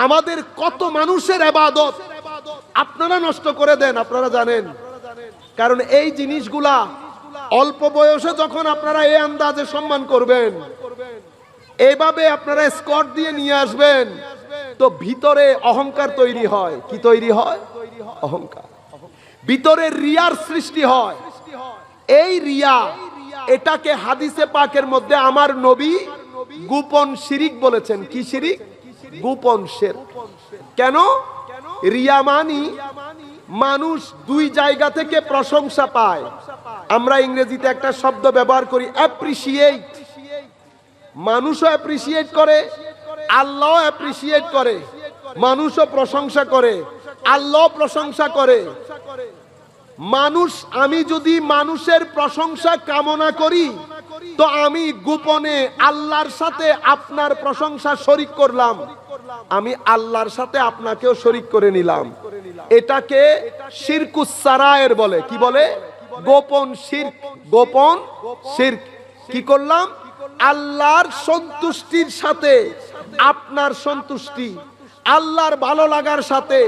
আমাদের কত মানুষের ইবাদত আপনারা নষ্ট করে দেন, আপনারা জানেন। কারণ এই জিনিসগুলা অল্প বয়সে যখন আপনারা এই আন্দাজে সম্মান করবেন, এইভাবে আপনারা স্কট দিয়ে নিয়ে আসবেন, তো ভিতরে অহংকার তৈরি হয়। কি তৈরি হয়? অহংকার। ভিতরে রিয়ার সৃষ্টি হয়। এই রিয়া, এটাকে হাদিসে পাকের মধ্যে আমার নবী গোপন শিরিক বলেছেন। কি শিরিক? গোপন শিরক। কেন? রিয়া মানি মানুষ দুই জায়গা থেকে প্রশংসা পায়। আমরা ইংরেজিতে একটা শব্দ ব্যবহার করি, অ্যাপ্রিশিয়েট। মানুষও অ্যাপ্রিশিয়েট করে, আল্লাহও অ্যাপ্রিশিয়েট করে। মানুষও প্রশংসা করে, আল্লাহ প্রশংসা করে। মানুষ, আমি যদি মানুষের প্রশংসা কামনা করি, তো আমি গোপনে আল্লাহর সাথে আপনার প্রশংসা শরীক করলাম, আমি আল্লাহর সাথে আপনাকেও শরীক করে নিলাম। এটাকে শিরকুস সারায়ের বলে। কি বলে? গোপন শিরক। গোপন শিরক। কি করলাম? আল্লাহর সন্তুষ্টির সাথে আপনার সন্তুষ্টি, আল্লাহর ভালো লাগার সাথে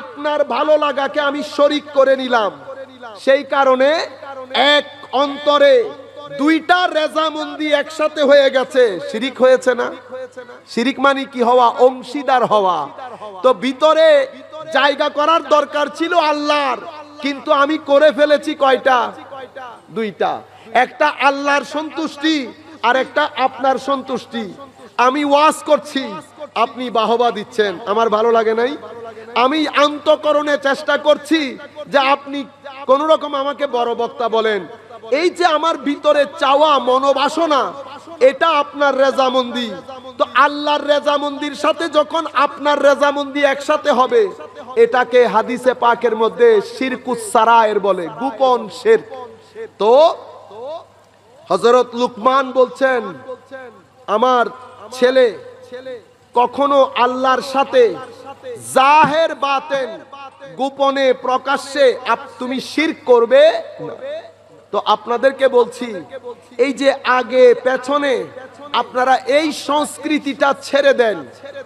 আপনার ভালো লাগাকে আমি শরীক করে নিলাম। সেই কারণে এক অন্তরে দুইটা রেজামন্দি একসাথে হয়ে গেছে, শিরিক হয়েছে না? শিরিক মানে কি হওয়া? অংশীদার হওয়া। তো ভিতরে জায়গা করার দরকার ছিল আল্লাহর, কিন্তু আমি করে ফেলেছি কয়টা? দুইটা। একটা আল্লাহর সন্তুষ্টি আর একটা আপনার সন্তুষ্টি। আমি ওয়াজ করছি, আপনি বাহবা দিচ্ছেন, আমার ভালো লাগে নাই। আমি আন্তঃকরণে চেষ্টা করছি যে আপনি কোন রকম আমাকে বড় বক্তা বলেন। এই যে আমার ভিতরে চাওয়া মনোবাসনা, এটা আপনার রেজামন্দি। তো আল্লাহর রেজামন্দির সাথে যখন আপনার রেজামন্দি একসাথে হবে, এটাকে হাদিসে পাকের মধ্যে শিরকুস সারায়ের বলে, গোপন শিরক। তো হযরত লুকমান বলছেন, আমার ছেলে কখনো আল্লাহর সাথে জাহের বাতেন, গোপনে প্রকাশ্যে তুমি শিরক করবে না। তো আপনাদেরকে বলছি, এই যে আগে পেছনে আপনারা এই সংস্কৃতিটা ছেড়ে দেন।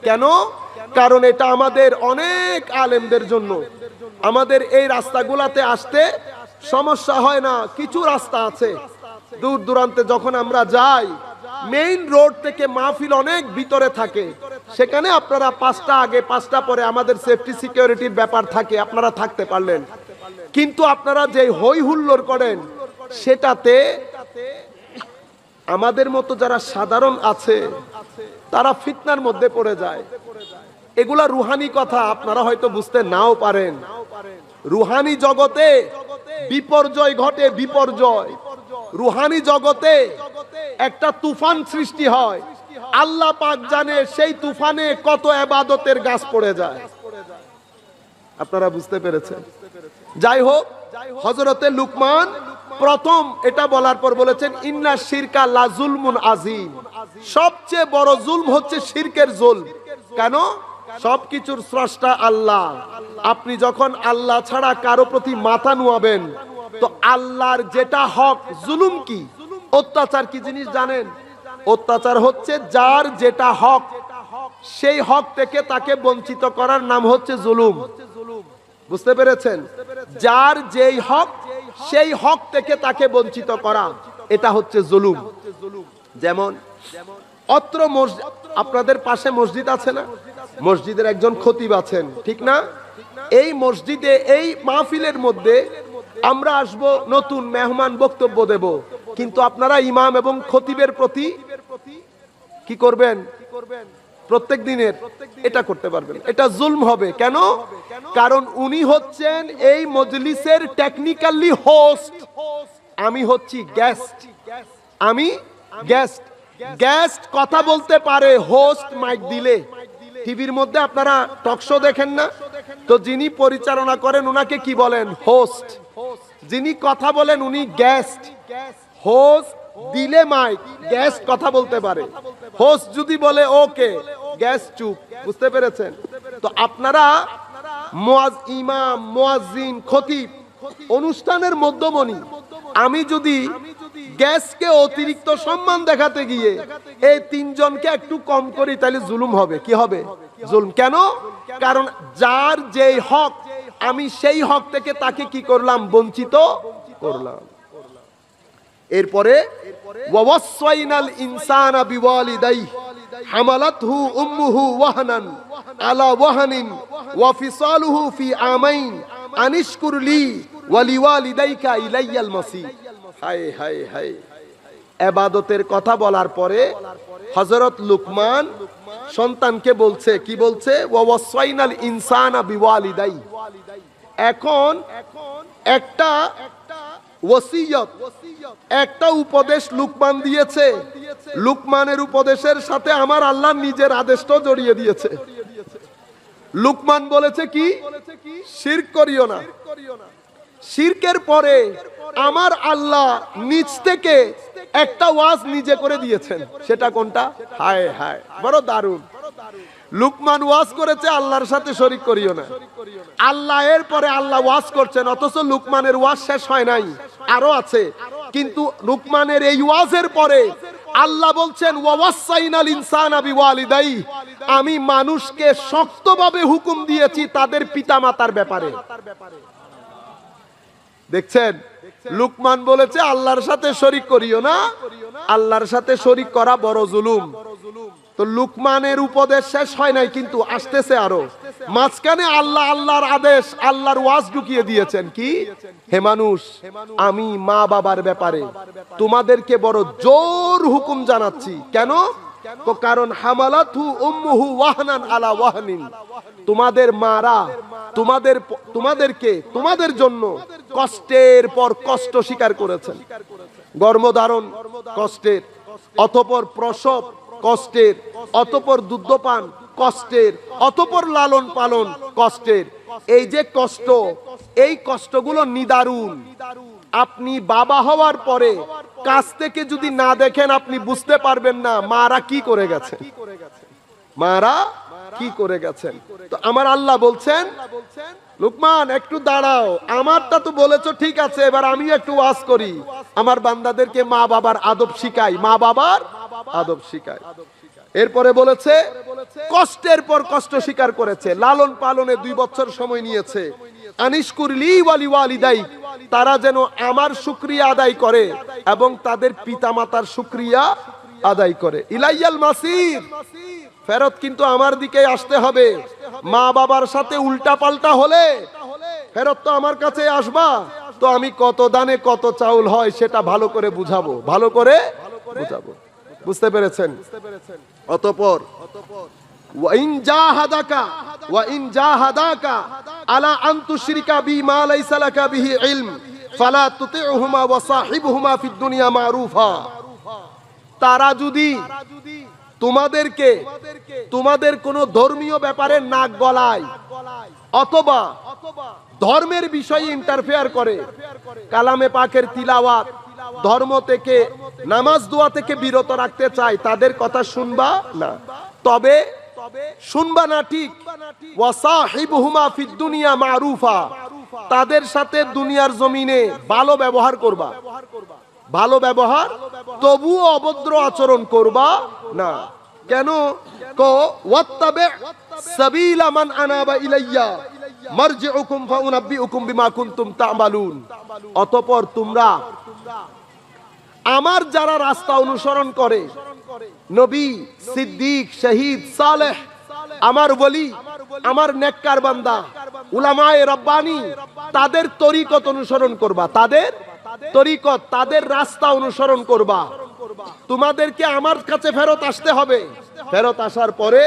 কেন? কারণ এটা আমাদের অনেক আলেমদের জন্য। আমাদের এই রাস্তাগুলাতে আসতে সমস্যা হয় না। কিছু রাস্তা আছে দূর দূরান্তে যখন আমরা যাই, মেইন রোড থেকে মাহফিল অনেক ভিতরে থাকে, সেখানে আপনারা 5টা আগে 5টা পরে আমাদের সেফটি সিকিউরিটির ব্যাপার থাকে, আপনারা থাকতে পারলেন। কিন্তু আপনারা যে হই হুল্লোড় করেন, সেটাতে আমাদের মতো যারা সাধারণ আছে তারা ফিতনার মধ্যে পড়ে যায়। এগুলা রুহানি কথা, আপনারা হয়তো বুঝতে নাও পারেন। রুহানি জগতে বিপর্যয় ঘটে, বিপর্যয়। রুহানি জগতে একটা তুফান সৃষ্টি হয়, আল্লাহ পাক জানে সেই তুফানে কত ইবাদতের গাছ পড়ে যায়। আপনারা বুঝতে পেরেছেন? যাই হোক, হযরতে লুকমান প্রথম এটা বলার পর বলেছেন, ইন্না শিরকা লা যুলমুন আযীম। সবচেয়ে বড় জুলম হচ্ছে শিরকের জুলম। কেন? সবকিছুর স্রষ্টা আল্লাহ। আপনি যখন আল্লাহ ছাড়া কারো প্রতি মাথা নুয়াবেন, তো আল্লাহর যেটা হক, জুলুম কি? অত্যাচার কি জিনিস জানেন? অত্যাচার হচ্ছে যার যেটা হক, সেই হক থেকে তাকে বঞ্চিত করার নাম হচ্ছে জুলুম। বুঝতে পেরেছেন? যার যেই হক, সেই হক থেকে তাকে বঞ্চিত করা, এটা হচ্ছে জুলুম। যেমন অত্র মসজিদ, আপনাদের পাশে মসজিদ আছে না? মসজিদের একজন খতিব আছেন, ঠিক না? এই মসজিদে এই মাহফিলের মধ্যে আমরা আসব, নতুন মেহমান বক্তব্য দেব, কিন্তু আপনারা ইমাম এবং খতিবের প্রতি কি করবেন? প্রত্যেক দিনের এটা করতে পারবেন। এটা জুলম হবে। কেন? কারণ উনি হচ্ছেন এই মজলিসের টেকনিক্যালি হোস্ট। আমি হচ্ছি গেস্ট, আমি গেস্ট। গেস্ট কথা বলতে পারে হোস্ট মাইক দিলে। টিভির মধ্যে আপনারা টক শো দেখেন না? তো যিনি পরিচালনা করেন উনাকে কি বলেন? হোস্ট। যিনি কথা বলেন উনি গেস্ট। হোস্ট দিলে মাইক, গেস্ট কথা বলতে পারে। হোস্ট যদি বলে ওকে, গেস্ট চুপ। বুঝতে পেরেছেন? তো আপনারা ইমাম, মুয়াজ্জিন, খতিব, অনুষ্ঠানের মধ্যমণি, আমি যদি গেস্টকে অতিরিক্ত সম্মান দেখাতে গিয়ে এই তিনজনকে একটু কম করি তাহলে জুলুম হবে। কি হবে? জুলুম। কেন? কারণ যার যেই হক, আমি সেই হক থেকে তাকে কি করলাম? বঞ্চিত করলাম। এরপরে ওয়াসাইনাল ইনসানা বিওয়ালিদাইহি হামালাতহু উম্মুহু ওয়াহনান আলা ওয়াহনিন ওয়া ফিসালুহু ফি আমাইন আনিশকুর লি ওয়া লিওয়ালিদাইকা ইলাইয়াল মাসির। হায় হায় হায়। ইবাদতের কথা বলার পরে হযরত লুকমান সন্তানকে বলছে, কি বলছে? ওয়াসাইনাল ইনসানা বিওয়ালিদাইহি। এখন একটা ওসিয়ত, একটা উপদেশ লুকমান দিয়েছে। লুকমানের উপদেশের সাথে আমার আল্লাহ নিজের আদেশটাও জড়িয়ে দিয়েছে। লুকমান বলেছে কি? শিরক করিও না। শিরকের পরে আমার আল্লাহ নিজ থেকে একটা ওয়াজ নিজে করে দিয়েছেন। সেটা কোনটা? হায় হায়, বড় দারুণ। লুকমান ওয়াজ করেছে আল্লাহর সাথে শরীক করিও না। আল্লাহ এর পরে আল্লাহ ওয়াজ করছেন, অথচ লুকমানের ওয়াজ শেষ হয় নাই, আরো আছে। কিন্তু লুকমানের এই ওয়াজের পরে আল্লাহ বলছেন ওয়াসাইনাল ইনসানা বিওয়ালিদাইহি, আমি মানুষকে শক্তভাবে হুকুম দিয়েছি তাদের পিতামাতার ব্যাপারে। দেখছেন, লুকমান বলেছে আল্লাহর সাথে শরীক করিও না। আল্লাহর সাথে শরীক করা বড় জুলুম। তো লুকমানের উপদেশ শেষ হয় নাই, কিন্তু আসতেছে আরো। মাঝখানে আল্লাহ আল্লাহর আদেশ, আল্লাহর ওয়াজ ঢুকিয়ে দিয়েছেন। কি? হে মানুষ, আমি মা বাবার ব্যাপারে তোমাদেরকে বড় জোর হুকুম জানাচ্ছি। কেন? কারণ হামালাতহু উম্মুহু ওয়াহনান আলা ওয়াহনিন, তোমাদের মারা তোমাদেরকে তোমাদের জন্য কষ্টের পর কষ্ট স্বীকার করেছেন। গর্ভধারণ কষ্টের, অতঃপর প্রসব কষ্টের, অতঃপর দুগ্ধপান কষ্টের, অতঃপর লালন পালন কষ্টের। এই যে কষ্ট, এই কষ্টগুলো নিদারুণ। আপনি বাবা হওয়ার পরে কাছ থেকে যদি না দেখেন আপনি বুঝতে পারবেন না মারা কি করে গেছেন, মারা কি করে গেছেন। তো আমার আল্লাহ বলছেন, লুকমান একটু দাঁড়াও, আমারটা তো বলেছো ঠিক আছে, এবার আমি একটু ওয়াজ করি, আমার বান্দাদেরকে মা বাবার আদব শিখাই, মা বাবার আদব শিখাই। এরপরে বলেছে কষ্টের পর কষ্ট স্বীকার করেছে, লালন পালনে 2 বছর সময় নিয়েছে। আনিশকুর লি ওয়া লিওয়ালিদাইক, তারা যেন আমার শুকরিয়া আদায় করে এবং তাদের পিতামাতার শুকরিয়া আদায় করে। ইলাইয়াল মাসির, ফেরত কিন্তু আমার দিকে আসতে হবে। মা বাবার সাথে উল্টা পাল্টা হলে ফেরত তো আমার কাছে আসবা। তো আমি কত দানে কত চাউল হয় সেটা ভালো করে বুঝাবো, ভালো করে বুঝাবো। বুঝতে পেরেছেন? অতঃপর ওয়াইন জাহাদাকা আলা আন তুশরিকা বিমা লাইসা লাকা বিহি ইলম ফালা তুতিউহুমা ওয়া সাহিবহুমা ফিদ দুনিয়া মারুফা। তারা যদি তোমাদেরকে তোমাদের কোন ধর্মীয় ব্যাপারে নাক গলায় অথবা ধর্মের বিষয়ে ইন্টারফেয়ার করে, কালামে পাকের তিলাওয়াত, ধর্ম থেকে, নামাজ দোয়া থেকে বিরত রাখতে চায়, তাদের কথা শুনবা না। তবে শুনবা না ঠিক, ওয়াসাহিবহুমা ফিদ দুনিয়া মারুফা, তাদের সাথে দুনিয়ার জমিনে ভালো ব্যবহার করবা, ভালো ব্যবহার, তবুও অভদ্র আচরণ করবা না। কেন? ওয়াত্তাবি সাবিলা মান আনাবা ইলাইয়া মারজিউকুম ফাউনাব্বিউকুম বিমা কুনতুম তা'মালুন। অতঃপর তোমরা আমার যারা রাস্তা অনুসরণ করে, নবী, সিদ্দিক, শহীদ, সালেহ, আমার ওলি, আমার নেককার বান্দা, উলামায়ে রব্বানি, তাদের তরিকত অনুসরণ করবা, তাদের তরিকত, তাদের রাস্তা অনুসরণ করবা। তোমাদেরকে আমার কাছে ফেরত আসতে হবে। ফেরত আসার পরে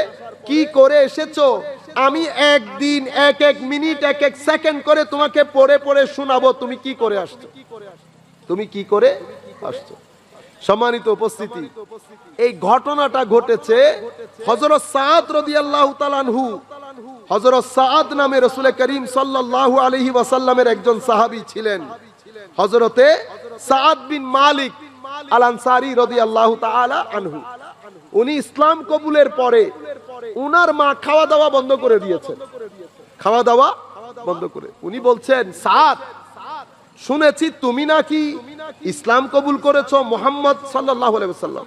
কি করে এসেছো আমি একদিন, এক এক মিনিট, এক এক সেকেন্ড করে তোমাকে পড়ে পড়ে শোনাবো তুমি কি করে আসছো। তুমি কি করে আসছো? সম্মানিত উপস্থিতি, এই ঘটনাটা ঘটেছে হযরত সাদ রাদিয়াল্লাহু তাআলা আনহু। হযরত সাদ নামে রাসূল করিম সাল্লাল্লাহু আলাইহি ওয়াসাল্লামের একজন সাহাবী ছিলেন, হযরতে সাদ বিন মালিক আল আনসারী রাদিয়াল্লাহু তাআলা আনহু। উনি ইসলাম কবুলের পরে উনার মা খাওয়া দাওয়া বন্ধ করে দিয়েছেন, খাওয়া দাওয়া বন্ধ করে। উনি বলছেন, সাদ, শুনেছি তুমি নাকি ইসলাম কবুল করেছো, মুহাম্মদ সাল্লাল্লাহু আলাইহি ওয়াসাল্লাম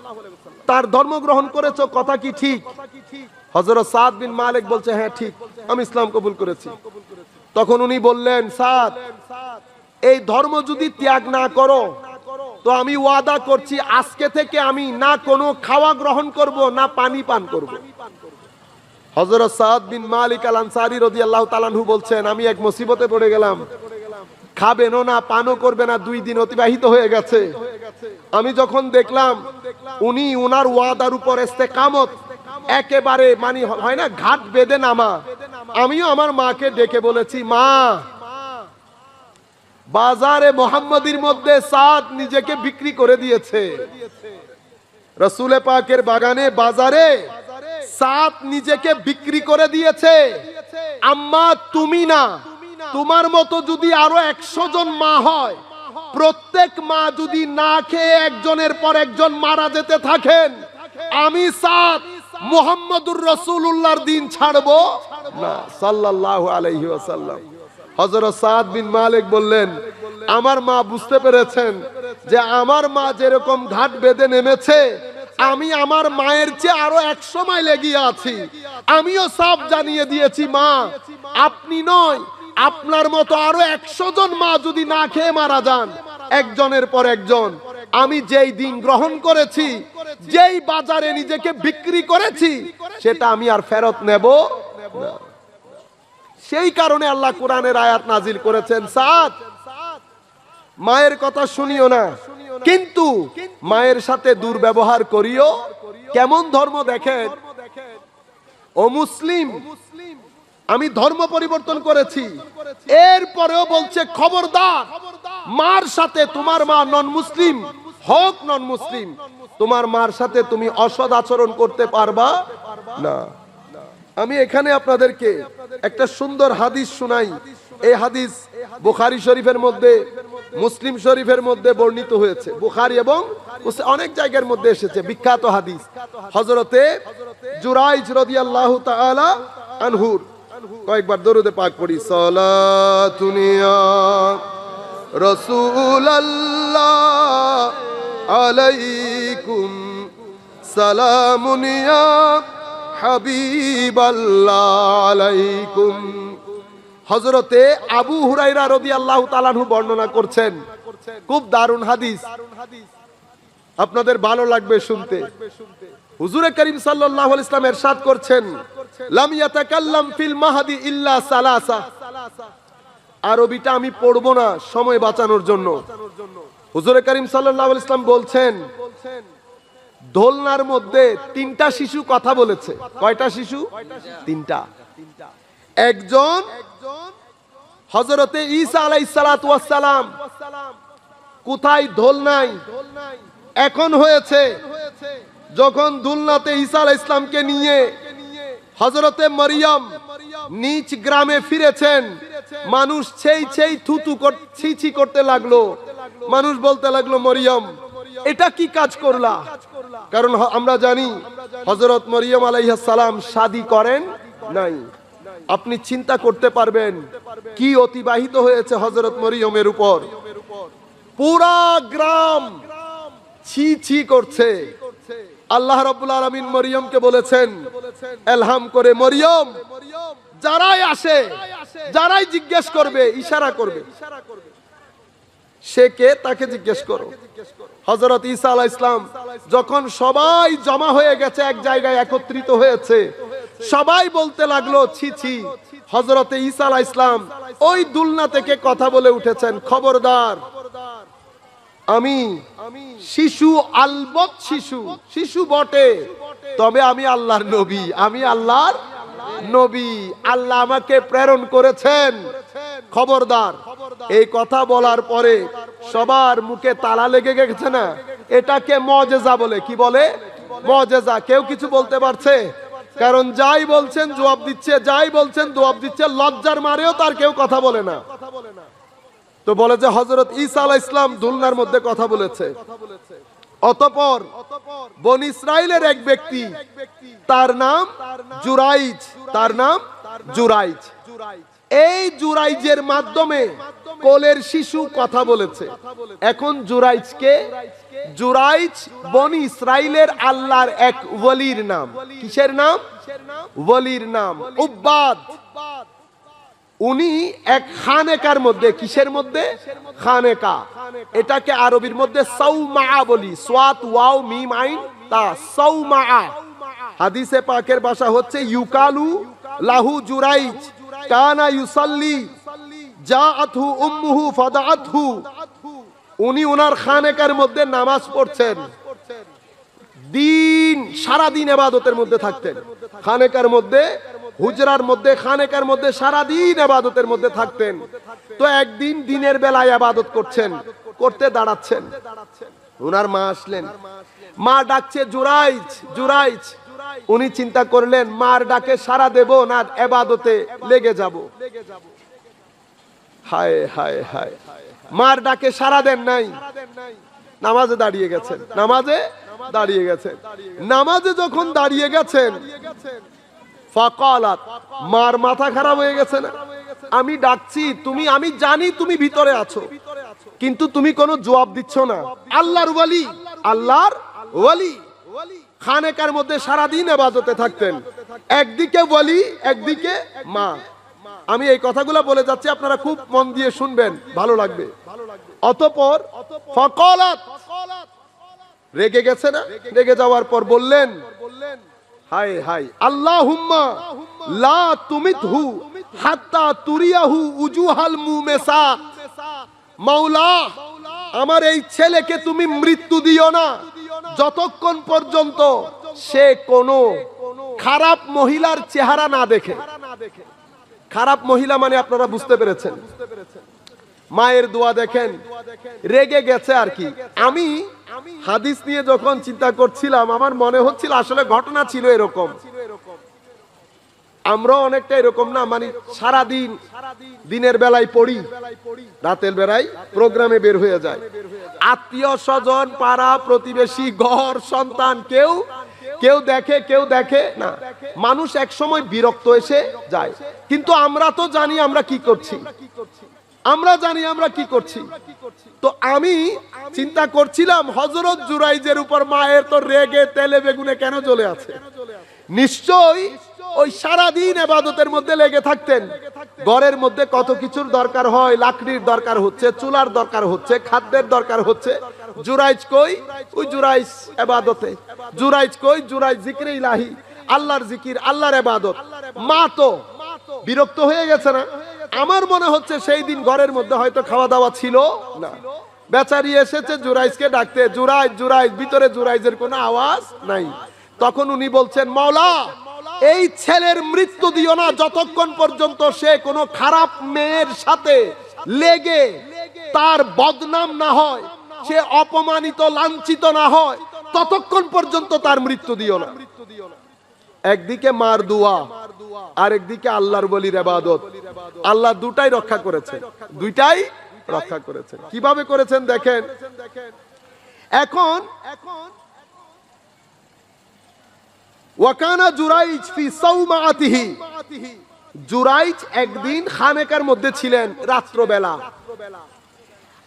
তার ধর্ম গ্রহণ করেছো, কথা কি ঠিক? হযরত সাদ বিন মালিক বলছে, হ্যাঁ ঠিক, আমি ইসলাম কবুল করেছি। তখন উনি বললেন, সাদ, এই ধর্ম যদি ত্যাগ না করো তো আমি ওয়াদা করছি আজকে থেকে আমি না কোনো খাওয়া গ্রহণ করব, না পানি পান করব। হযরত সাদ বিন মালিক আল আনসারী রাদিয়াল্লাহু তাআলা আনহু বলছেন, আমি এক মুসিবতে পড়ে গেলাম, খাবেনও না পানও করবে না, 2 দিন অতিবাহিত হয়ে গেছে। আমি যখন দেখলাম উনি উনার ওয়াদার উপর ইস্তেকামত, একেবারে মানে হয় না ঘাট বেঁধে নামা, আমিও আমার মাকে ডেকে বলেছি, মা, বাজারে মুহাম্মাদির মধ্যে সাদ নিজেকে বিক্রি করে দিয়েছে। রাসূল পাকের বাগানে বাজারে সাদ নিজেকে বিক্রি করে দিয়েছে। আম্মা, তুমি না, তোমার মতো যদি আরো 100 জন মা হয়, প্রত্যেক মা যদি না খেয়ে একজনের পর একজন মারা যেতে থাকেন, আমি সাদ মুহাম্মদুর রাসূলুল্লাহর দিন ছাড়বো না সাল্লাল্লাহু আলাইহি ওয়াসাল্লাম। হযরত সাদ বিন মালিক বললেন, আমার মা বুঝতে পেরেছেন যে আমার মা যেরকম ঘাট বেঁধে নেমেছে, আমি আমার মায়ের চেয়ে আরো 100 মাইল এগিয়ে আছি। আমিও সব জানিয়ে দিয়েছি, মা, আপনি নয়, আপনার মতো আরো 100 জন মা যদি না খেয়ে মারা যান একজনের পর একজন, আমি যেই দিন গ্রহণ করেছি, যেই বাজারে নিজেকে বিক্রি করেছি, সেটা আমি আর ফেরত নেব না। সেই কারণে আল্লাহ কোরআনের আয়াত নাজিল করেছেন, সাদ, মায়ের কথা শুনিও না, কিন্তু মায়ের সাথে দুর্ব্যবহার করিও। কেমন ধর্ম দেখেন, ও মুসলিম, আমি ধর্ম পরিবর্তন করেছি, এরপরেও বলছে খবরদার, মার সাথে, তোমার মা নন মুসলিম হোক নন মুসলিম, তোমার মার সাথে তুমি অসৎ আচরণ করতে পারবা না। আমি এখানে আপনাদেরকে একটা সুন্দর হাদিস শুনাই। এই হাদিস বুখারী শরীফের মধ্যে, মুসলিম শরীফের মধ্যে বর্ণিত হয়েছে, বুখারী এবং অনেক জায়গার মধ্যে এসেছে, বিখ্যাত হাদিস। হযরতে জুরাইজ রাদিয়াল্লাহু তাআলা আনহুর, কয়েকবার দরুদে পাক পড়ি, সালাতুন ইয়া রাসূলুল্লাহ আলাইকুম, সালামুন ইয়া হাবিবাল্লাহ আলাইকুম। হযরতে আবু হুরায়রা রাদিয়াল্লাহু তাআলা আনহু বর্ণনা করছেন, খুব দারুণ হাদিস, আপনাদের ভালো লাগবে শুনতে। হুজুরে করিম সাল্লাল্লাহু আলাইহি ওয়াসাল্লাম ইরশাদ করছেন, লাম ইয়াতাকাল্লাম ফিল মাহদি ইল্লা সালাসা। আরবিটা আমি পড়বো না সময় বাঁচানোর জন্য। হুজুরে করিম সাল্লাল্লাহু আলাইহি ওয়াসাল্লাম বলছেন, দোলনার মধ্যে 3টা শিশু কথা বলেছে। কয়টা শিশু? 3টা। একজন হযরতে ঈসা আলাইহিস সালাতু ওয়াস সালাম, কোথায়? দোলনায়। এখন হয়েছে যখন দোলনাতে ঈসা আলাইহিস সালামকে নিয়ে হযরতে মরিয়ম নিজ গ্রামে ফিরেছেন, মানুষ ছেই থুতু ছি করতে লাগলো। মানুষ বলতে লাগলো, মরিয়ম, এটা কি কাজ করলা? কারণ আমরা জানি হযরত মরিয়ম আলাইহিস সালাম শাদী করেন নাই। আপনি চিন্তা করতে পারবেন কি অতিবাহিত হয়েছে হযরত মরিয়মের উপর। পুরা গ্রাম ছি করছে। আল্লাহ রাব্বুল আলামিন মরিয়মকে বলেছেন, এলহাম করে, মরিয়ম, যারাই আসে, যারাই জিজ্ঞেস করবে, ইশারা করবে, সে কে তাকে জিজ্ঞেস করো। হযরত ঈসা আলাইহিস সালাম যখন সবাই জমা হয়ে গেছে, এক জায়গায় একত্রিত হয়েছে, সবাই বলতে লাগলো, ছি। হযরতে ঈসা আলাইহিস সালাম ওই দুলনা থেকে কথা বলে উঠেছেন, খবরদার, আমি শিশু, আলবত শিশু বটে, তবে আমি আল্লাহর নবী, আমি আল্লাহর নবী, আল্লাহ আমাকে প্রেরণ করেছেন, খবরদার। এই কথা বলার পরে সবার মুখে তালা লেগে গেছে না, এটাকে মুজিজা বলে। কি বলে? মুজিজা। কেউ কিছু বলতে পারছে? কারণ যাই বলছেন জবাব দিচ্ছে, যাই বলছেন জবাব দিচ্ছে, লজ্জার মারেও তার কেউ কথা বলে না। তো বলে যে হযরত ঈসা আলাইহিস সালাম দুলনার মধ্যে কথা বলেছে। অতঃপর বনী ইসরাইলের এক ব্যক্তি, তার নাম জুরাইজ, তার নাম জুরাইজ, এই জুরাইজের মাধ্যমে কোলের শিশু কথা বলেছে। এখন জুরাইজকে, জুরাইজ বনী ইসরাইলের আল্লাহর এক ওলির নাম। কিসের নাম? ওলির নাম উব্বাদ। উনি এক খানেকার মধ্যে, কিসের মধ্যে? খানেকা। এটাকে আরবির মধ্যে সাওমা বলি, সাদ ওয়াও মিম আইন তা, সাওমা। হাদিসে পাকের ভাষা হচ্ছে ইউকালু লাহু জুরাইজ কানা ইউসাল্লি জাআতহু উম্মুহু ফাদাআতহু। উনি ওনার খানেকার মধ্যে নামাজ পড়ছেন, দিন সারা দিন ইবাদতের মধ্যে থাকতেন। খানেকার মধ্যে, হুজরার মধ্যে, খানেকার মধ্যে সারা দিন ইবাদতের মধ্যে থাকতেন। তো একদিন দিনের বেলায় ইবাদত করছেন, করতে দাঁড়াচ্ছেন, ওনার মা আসলেন। মা ডাকছে জুরাইজ, জুরাইজ। উনি চিন্তা করলেন মার ডাকে সাড়া দেব না ইবাদতে লেগে যাব। হায় হায় হায়, মার ডাকে সাড়া দেন নাই, নামাজে দাঁড়িয়ে গেছেন, নামাজে দাঁড়িয়ে গেছেন। নামাজে যখন দাঁড়িয়ে গেছেন, ফাকালাত, মার মাথা খারাপ হয়ে গেছে না? আমি ডাকছি তুমি, আমি জানি তুমি ভিতরে আছো, কিন্তু তুমি কোনো জবাব দিচ্ছ না। আল্লাহর ওলি, আল্লাহর ওলি খানেকার মধ্যে সারাদিন ইবাদতে থাকতেন, একদিকে ওলি, একদিকে মা। আমি এই কথাগুলো বলে যাচ্ছি, আপনারা খুব মন দিয়ে শুনবেন, ভালো লাগবে। অতঃপর ফাকালাত, রেগে গেছে না? রেগে যাওয়ার পর বললেন, হায় হায়, আল্লাহুম্মা লা তুমিতহু হাত্তা তুরিয়াহু উজুহাল মুমেসা। মাওলা, আমার এই ছেলেকে তুমি মৃত্যু দিও না যতক্ষণ পর্যন্ত সে কোনো খারাপ মহিলার চেহারা না দেখে। খারাপ মহিলা মানে আপনারা বুঝতে পেরেছেন। মায়ের দোয়া দেখেন, রেগে গেছে আর কি। আমি হাদিস নিয়ে যখন চিন্তা করছিলাম, আমার মনে হচ্ছিল আসলে ঘটনা ছিল এরকম। আমরা অনেকটা এরকম না, মানে সারা দিন দিনের বেলায় পড়ি, রাতের বেলায় প্রোগ্রামে বের হয়ে যায়। আত্মীয় স্বজন, পাড়া প্রতিবেশী, ঘর সন্তান, কেউ কেউ দেখে, কেউ দেখে না। মানুষ এক সময় বিরক্ত এসে যায়, কিন্তু আমরা তো জানি আমরা কি করছি, আমরা জানি আমরা কি করছি। তো আমি চিন্তা করছিলাম হযরত জুরাইজের উপর মায়ের তো রেগে তেলে বেগুনে কেন জ্বলে আছে। নিশ্চয়ই ওই সারাদিন ইবাদতের মধ্যে লেগে থাকতেন। ঘরের মধ্যে কত কিছুর দরকার হয়, লাকড়ির দরকার হচ্ছে, চুলার দরকার হচ্ছে, খাদ্যের দরকার হচ্ছে। জুরাইজ কই? ওই জুরাইজ ইবাদতে। জুরাইজ কই? জুরাইজ জিকিরে ইলাহি, আল্লাহর জিকির, আল্লাহর ইবাদত। মা তো বিরক্ত হয়ে গেছে না? আমার মনে হচ্ছে সেই দিন ঘরের মধ্যে হয়তো খাওয়া দাওয়া ছিল না। বেচারি এসেছে জুরাইজকে ডাকতে, জুরাইজ, জুরাইজ। ভিতরে জুরাইজের কোনো আওয়াজ নাই। তখন উনি বলছেন, মাওলা, এই ছেলের মৃত্যু দিও না যতক্ষণ পর্যন্ত সে কোনো খারাপ মেয়ের সাথে লেগে তার বদনাম না হয়, সে অপমানিত লাঞ্ছিত না হয়, ততক্ষণ পর্যন্ত তার মৃত্যু দিও না। একদিকে মার দোয়া, আর একদিকে আল্লাহর ওলির ইবাদত। আল্লাহ দুটাই রক্ষা করেছেন, দুইটাই রক্ষা করেছেন। কিভাবে করেছেন দেখেন। এখন ওয়াকানা জুরাইজ ফি সাওমাতিহি, জুরাইজ একদিন খানেকার মধ্যে ছিলেন রাত্রবেলা।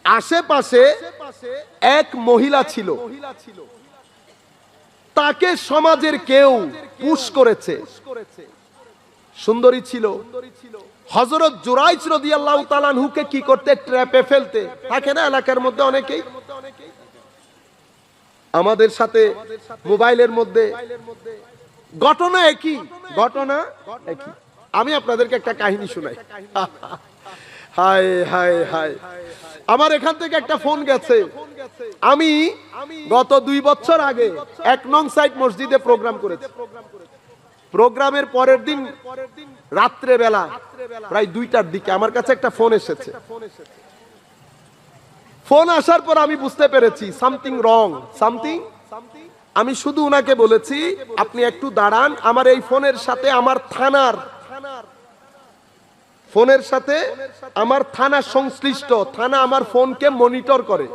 আশেপাশে এক মহিলা ছিল, তাকে সমাজের কেউ পুশ করেছে। সুন্দরী ছিল। হযরত জুরাইজ রাদিয়াল্লাহু তাআলা আনহুকে কি করতে? ট্র্যাপে ফেলতে। থাকে না এলাকার মধ্যে অনেকেই, আমাদের সাথে মোবাইলের মধ্যে ঘটনা একই, ঘটনা একই। আমি আপনাদেরকে একটা কাহিনী শোনাই। হায় হায় হায়, আমার এখান থেকে একটা ফোন গেছে। আমি গত 2 বছর আগে 1 নং সাইড মসজিদে প্রোগ্রাম করেছি। প্রোগ্রামের পরের দিন রাত্রে বেলা প্রায় 2টার দিকে আমার কাছে একটা ফোন এসেছে। ফোন আসার পর আমি বুঝতে পেরেছি সামথিং রং, সামথিং। আমি শুধু উনাকে বলেছি আপনি একটু দাঁড়ান, আমার এই ফোনের সাথে আমার থানার সংশ্লিষ্ট, থানা আমার ফোনকে মনিটর করে।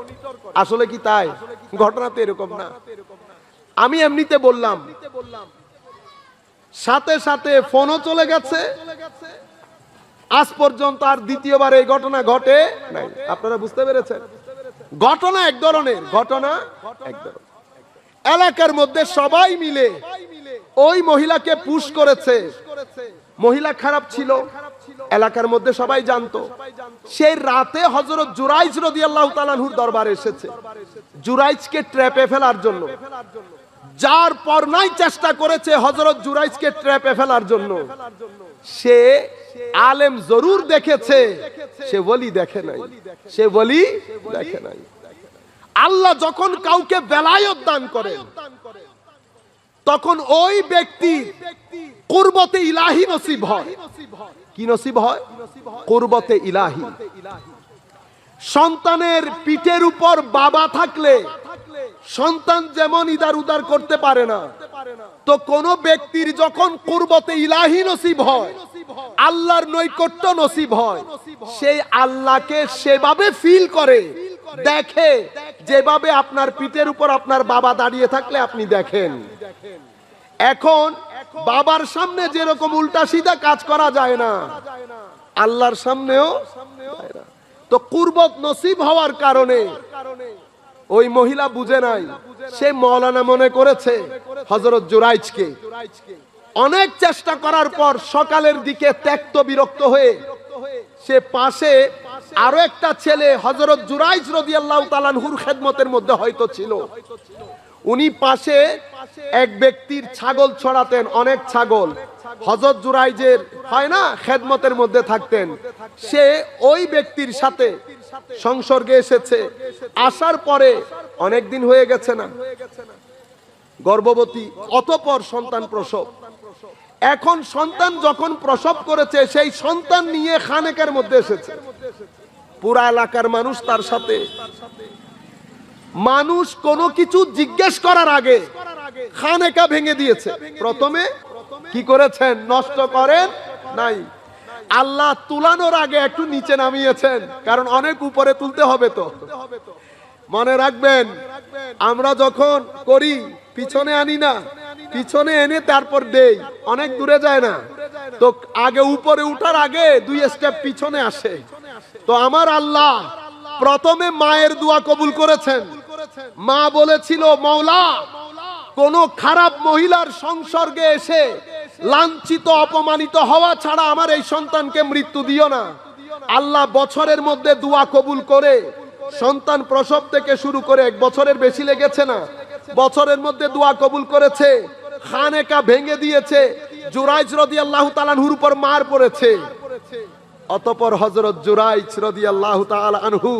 আসলে কি তাই? ঘটনা তো এরকম না। আমি এমনিতে বললাম, সাথে সাথে ফোনও চলে গেছে। আজ পর্যন্ত আর দ্বিতীয়বার এই ঘটনা ঘটে নাই। আপনারা বুঝতে পেরেছেন? ঘটনা এক ধরনের, এলাকার মধ্যে সবাই মিলে ওই মহিলাকে পুশ করেছে। মহিলা খারাপ ছিল, এলাকার মধ্যে সবাই জানতো। সেই রাতে হযরত জুরাইজ রাদিয়াল্লাহু তাআলা আনহুর দরবারে এসেছে জুরাইজকে ট্র্যাপে ফেলার জন্য। যার পর নাই চেষ্টা করেছে হযরত জুরাইজকে ট্র্যাপে ফেলার জন্য। সে আলেম জরুর দেখেছে, সে ওলি দেখে নাই, সে ওলি দেখে নাই। আল্লাহ যখন কাউকে বেলায়েত দান করেন তখন ওই ব্যক্তি কুরবতে ইলাহি নসিব হয়। কি নসিব হয়? কুরবতে ইলাহি। সন্তানের পিঠের উপর বাবা থাকলে সন্তান যেমন ইদার উদার করতে পারে না, তো কোন ব্যক্তির যখন কুরবতে ইলাহি নসিব হয়, আল্লাহর নৈকট্য নসিব হয়, সেই আল্লাহকে সেভাবে ফিল করে, দেখে যেভাবে আপনার পিঠের উপর আপনার বাবা দাঁড়িয়ে থাকলে আপনি দেখেন। এখন বাবার সামনে যেরকম উল্টা সিধা কাজ করা যায় না, আল্লাহর সামনেও যায় না। তো কুরবত নসিব হওয়ার কারণে ওই মহিলা বুঝে নাই, সে মাওলানা মনে করেছে হযরত জুরাইজকে। অনেক চেষ্টা করার পর সকালের দিকে ত্যক্ত বিরক্ত হয়ে সে পাশে আরো একটা ছেলে হযরত জুরাইজ রাদিয়াল্লাহু তাআলা আনহুর খেদমতের মধ্যে হয়তো ছিল, উনি পাশে এক ব্যক্তির ছাগল ছড়াতেন, অনেক ছাগল হযরত জুরাইজের হয় না খেদমতের মধ্যে থাকতেন। সে ওই ব্যক্তির সাথে সংসর্গে এসেছে। আসার পরে অনেক দিন হয়ে গেছে না, গর্ভবতী, অতঃপর সন্তান প্রসব। এখন সন্তান যখন প্রসব করেছে, সেই সন্তান নিয়ে খানেকার মধ্যে এসেছে। পুরা এলাকার মানুষ তার সাথে। মানুষ কোনো কিছু জিজ্ঞেস করার আগে খানেকা ভেঙে দিয়েছে। প্রথমে কি করেছেন? নষ্ট করেন নাই। আল্লাহ তুলানোর আগে একটু নিচে নামিয়েছেন, কারণ অনেক উপরে তুলতে হবে। তো মনে রাখবেন, আমরা যখন করি পিছনে আনি না, পিছনে এনে তারপর দেই, অনেক দূরে যায় না। তো আগে উপরে উঠার আগে 2 স্টেপ পিছনে আসে। তো আমার আল্লাহ প্রথমে মায়ের দোয়া কবুল করেছেন। মা বলেছিল, মাওলা, কোন খারাপ মহিলার সংসর্গে এসে লাঞ্ছিত অপমানিত হওয়া ছাড়া আমার এই সন্তানকে মৃত্যু দিও না। আল্লাহ বছরের মধ্যে দোয়া কবুল করে সন্তান প্রসব থেকে শুরু করে 1 বছরের বেশি লেগেছে না, বছরের মধ্যে দোয়া কবুল করেছে। খানেকা ভেঙে দিয়েছে। জুরাইজ রাদিয়াল্লাহু তাআলা আনহুর উপর মার পড়েছে। অতঃপর হযরত জুরাইজ রাদিয়াল্লাহু তাআলা আনহু,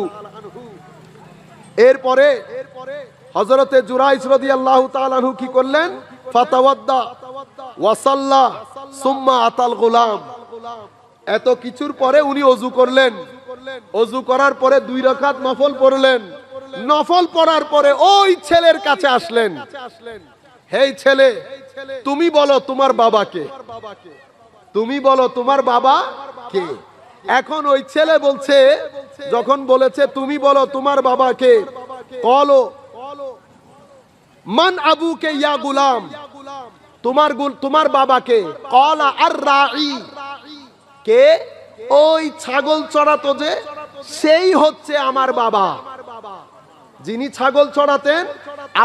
এরপরে হযরতে জুরাইজ রাদিয়াল্লাহু তাআলা আনহু কি করলেন? ফাতাওয়াদ্দা ওয়া সাল্লা সুম্মা আতাল গোলাম। এত কিছুর পরে উনি ওযু করলেন। ওযু করার পরে 2 রাকাত নফল পড়লেন। নফল পড়ার পরে ওই ছেলের কাছে আসলেন। হে ছেলে, তুমি বলো তোমার বাবা কে? তুমি বলো তোমার বাবা কে? এখন ওই ছেলে বলছে, যখন বলেছে তুমি বলো তোমার বাবা কে, কলো মান আবুকে ইয়া গুলাম, তোমার বাবা কে? কলা আর রাঈ, কে? ওই ছাগল চড়াতো যে, সেই হচ্ছে আমার বাবা। যিনি ছাগল চড়াতেন,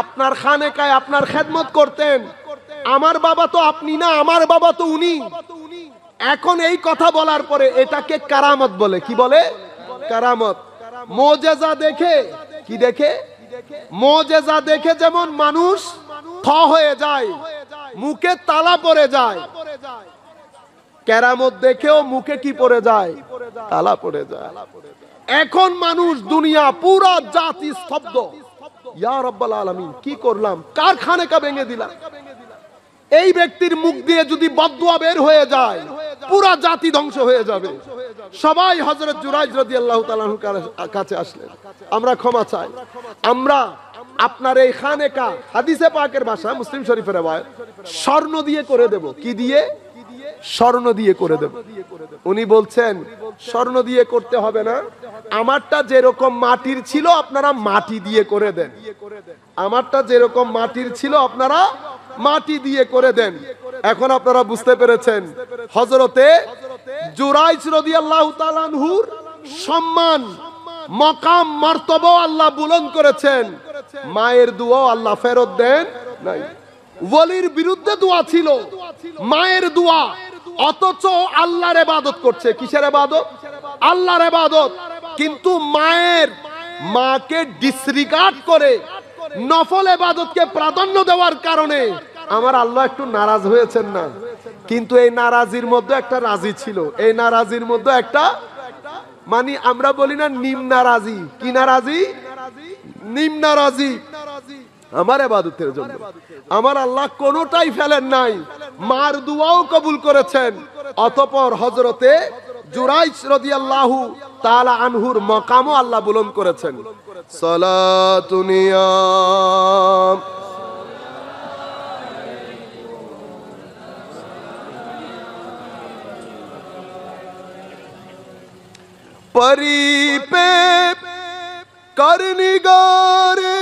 আপনার খানেকায় আপনার খেদমত করতেন। আমার বাবা তো আপনি না, আমার বাবা তো উনি। এখন এই কথা বলার পরে এটাকে কারামত বলে। কি বলে? কারামত। মুজিজা দেখে, কি দেখে? মুজিজা দেখে যেমন মানুষ থ হয়ে যায়, মুখে তালা পড়ে যায়, কেরামত দেখেও মুখে কি পড়ে যায়? তালা পড়ে যায়। এখন মানুষ, দুনিয়া, পুরা জাতি স্তব্ধ। ইয়া রাব্বাল আলামিন, কি করলাম? কার খানেকা ভেঙে দিলাম? এই ব্যক্তির মুখ দিয়ে যদি বদদুয়া বের হয়ে যায়, পুরা জাতি ধ্বংস হয়ে যাবে। সবাই হযরত জুরাইজ রাদিয়াল্লাহু তাআলা আনহুর কাছে আসলেন, আমরা ক্ষমা চাই, আমরা আপনার এই খানেকা, হাদিসে পাকের ভাষা, মুসলিম শরীফের রওয়ায়াত, স্বর্ণ দিয়ে করে দেব। কি দিয়ে? স্বর্ণ দিয়ে করে দেব। উনি বলছেন স্বর্ণ দিয়ে করতে হবে না, আমারটা যেরকম মাটির ছিল আপনারা মাটি দিয়ে করে দেন, আমারটা যেরকম মাটির ছিল আপনারা মাটি দিয়ে করে দেন। এখন আপনারা বুঝতে পেরেছেন হযরতে জুরাইজ রাদিয়াল্লাহু তাআলা আনহুর সম্মান, মাকাম, মর্তবা আল্লাহ বুলন্দ করেছেন। মায়ের দোয়া আল্লাহ ফেরত দেন নাই। ওলির বিরুদ্ধে দোয়া ছিল, মায়ের দোয়া, অথচ আল্লাহর ইবাদত করছে। কিসের ইবাদত? আল্লাহর ইবাদত। কিন্তু মাকে ডিসরিগার্ড করে নফল ইবাদতকে প্রাধান্য দেওয়ার কারণে আমার আল্লাহ একটু নারাজ হয়েছেন না? কিন্তু এই নারাজির মধ্যে একটা রাজি ছিল, এই নারাজির মধ্যে একটা, মানে আমরা বলি না নিম নারাজি, কি নারাজি? নিম নারাজি। আমার ইবাদতের জন্য আমার আল্লাহ কোনটাই ফেলেন নাই, মার দুয়াও কবুল করেছেন। অতঃপর হযরতে জুরাইজ রাদিয়াল্লাহু তাআলা আনহুর মাকামও আল্লাহ বুলন্দ করেছেন। সালাতুনিয়া परी पे करनिगारे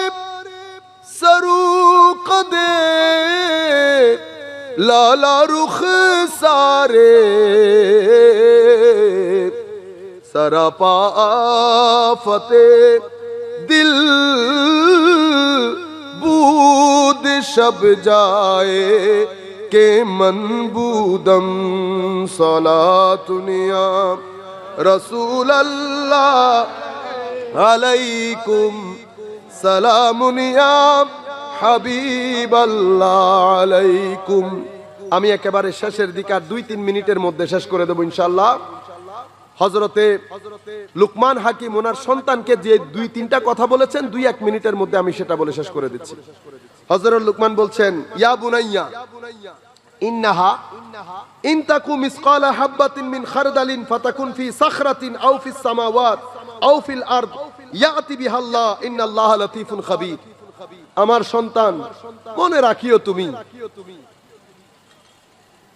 सरूक दे लाला रुख सारे सरापा फते दिल बूद शब जाए के मनबूदम सलातुनिया रसूल अल्लाह अलैकुम সালামুনিয়া হাবিব আল্লাহ আলাইকুম। আমি একেবারে শেষের দিকে আর 2-3 মিনিটের মধ্যে শেষ করে দেব ইনশাআল্লাহ। হযরতে লুকমান হাকিম ওনার সন্তানকে যে 2-3টা কথা বলেছেন, 2-1 মিনিটের মধ্যে আমি সেটা বলে শেষ করে দিচ্ছি। হযরত লুকমান বলছেন, ইয়া বুনাইয়া ইন্নাহা ইন তাকু মিসকালা হাববাতিন মিন খারদালিন ফাতাকুন ফি সাখরাতিন আও ফিস সামাওয়াত আও ফিল আরদ ইয়াতি বিহাল্লাহ ইন্নাল্লাহা লাতীফুন খাবীর। আমার সন্তান, মনে রাখিও তুমি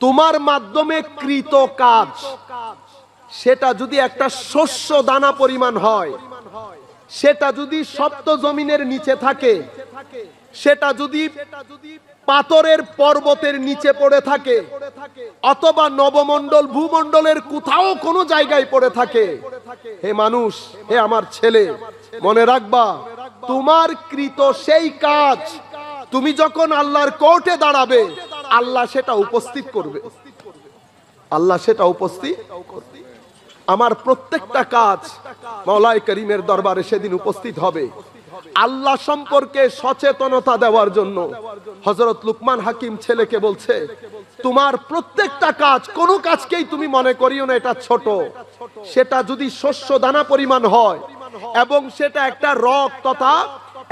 তোমার মাধ্যমে কৃত কাজ, সেটা যদি একটা শস্য দানা পরিমাণ হয়, সেটা যদি সপ্ত জমিনের নিচে থাকে, সেটা যদি পাথরের পর্বতের নিচে পড়ে থাকে, অথবা নবমণ্ডল ভূমণ্ডলের কোথাও কোনো জায়গায় পড়ে থাকে, হে মানুষ, হে আমার ছেলে, মনে রাখবা তোমার কৃত সেই কাজ তুমি যখন আল্লাহর কোর্টে দাঁড়াবে, আল্লাহ সেটা উপস্থিত করবে, আল্লাহ সেটা উপস্থিত করবে। আমার প্রত্যেকটা কাজ মাওলাই করিমের দরবারে সেদিন উপস্থিত হবে। আল্লাহ সম্পর্কে সচেতনতা দেওয়ার জন্য হযরত লুকমান হাকিম ছেলেকে বলছে, তোমার প্রত্যেকটা কাজ, কোনো কাজকেই তুমি মনে করিও না এটা ছোট, সেটা যদি শস্য দানা পরিমাণ হয় এবং সেটা একটা রক তথা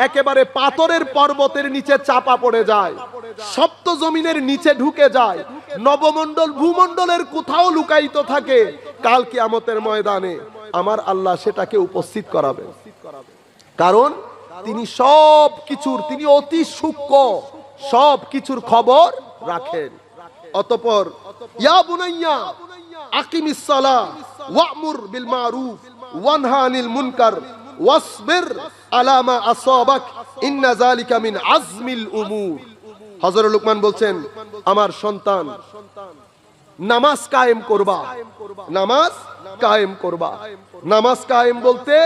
একেবারে পাথরের পর্বতের নিচে চাপা পড়ে যায়, সপ্ত জমিনের নিচে ঢুকে যায়, নবমণ্ডল ভূমণ্ডলের কোথাও লুকায়িত থাকে, কাল কিয়ামতের ময়দানে আমার আল্লাহ সেটাকে উপস্থিত করাবে। কারণ তিনি সব কিছুর, তিনি অতি সূক্ষ্ম, সব কিছুর খবর রাখেন। অতঃপর ইয়া বুনাইয়া আকিমিস সালাহ ওয়া'মুর বিল মারুফ ওয়ানহা আনিল মুনকার ওয়াসবির আলা মা আসাবাক ইন্না যালিকা মিন আজমিল উমুর। হযরত লুকমান বলছেন, আমার সন্তান, নামাজ কায়েম করবা, নামাজ কায়েম করবা। নামাজ কায়েম বলতে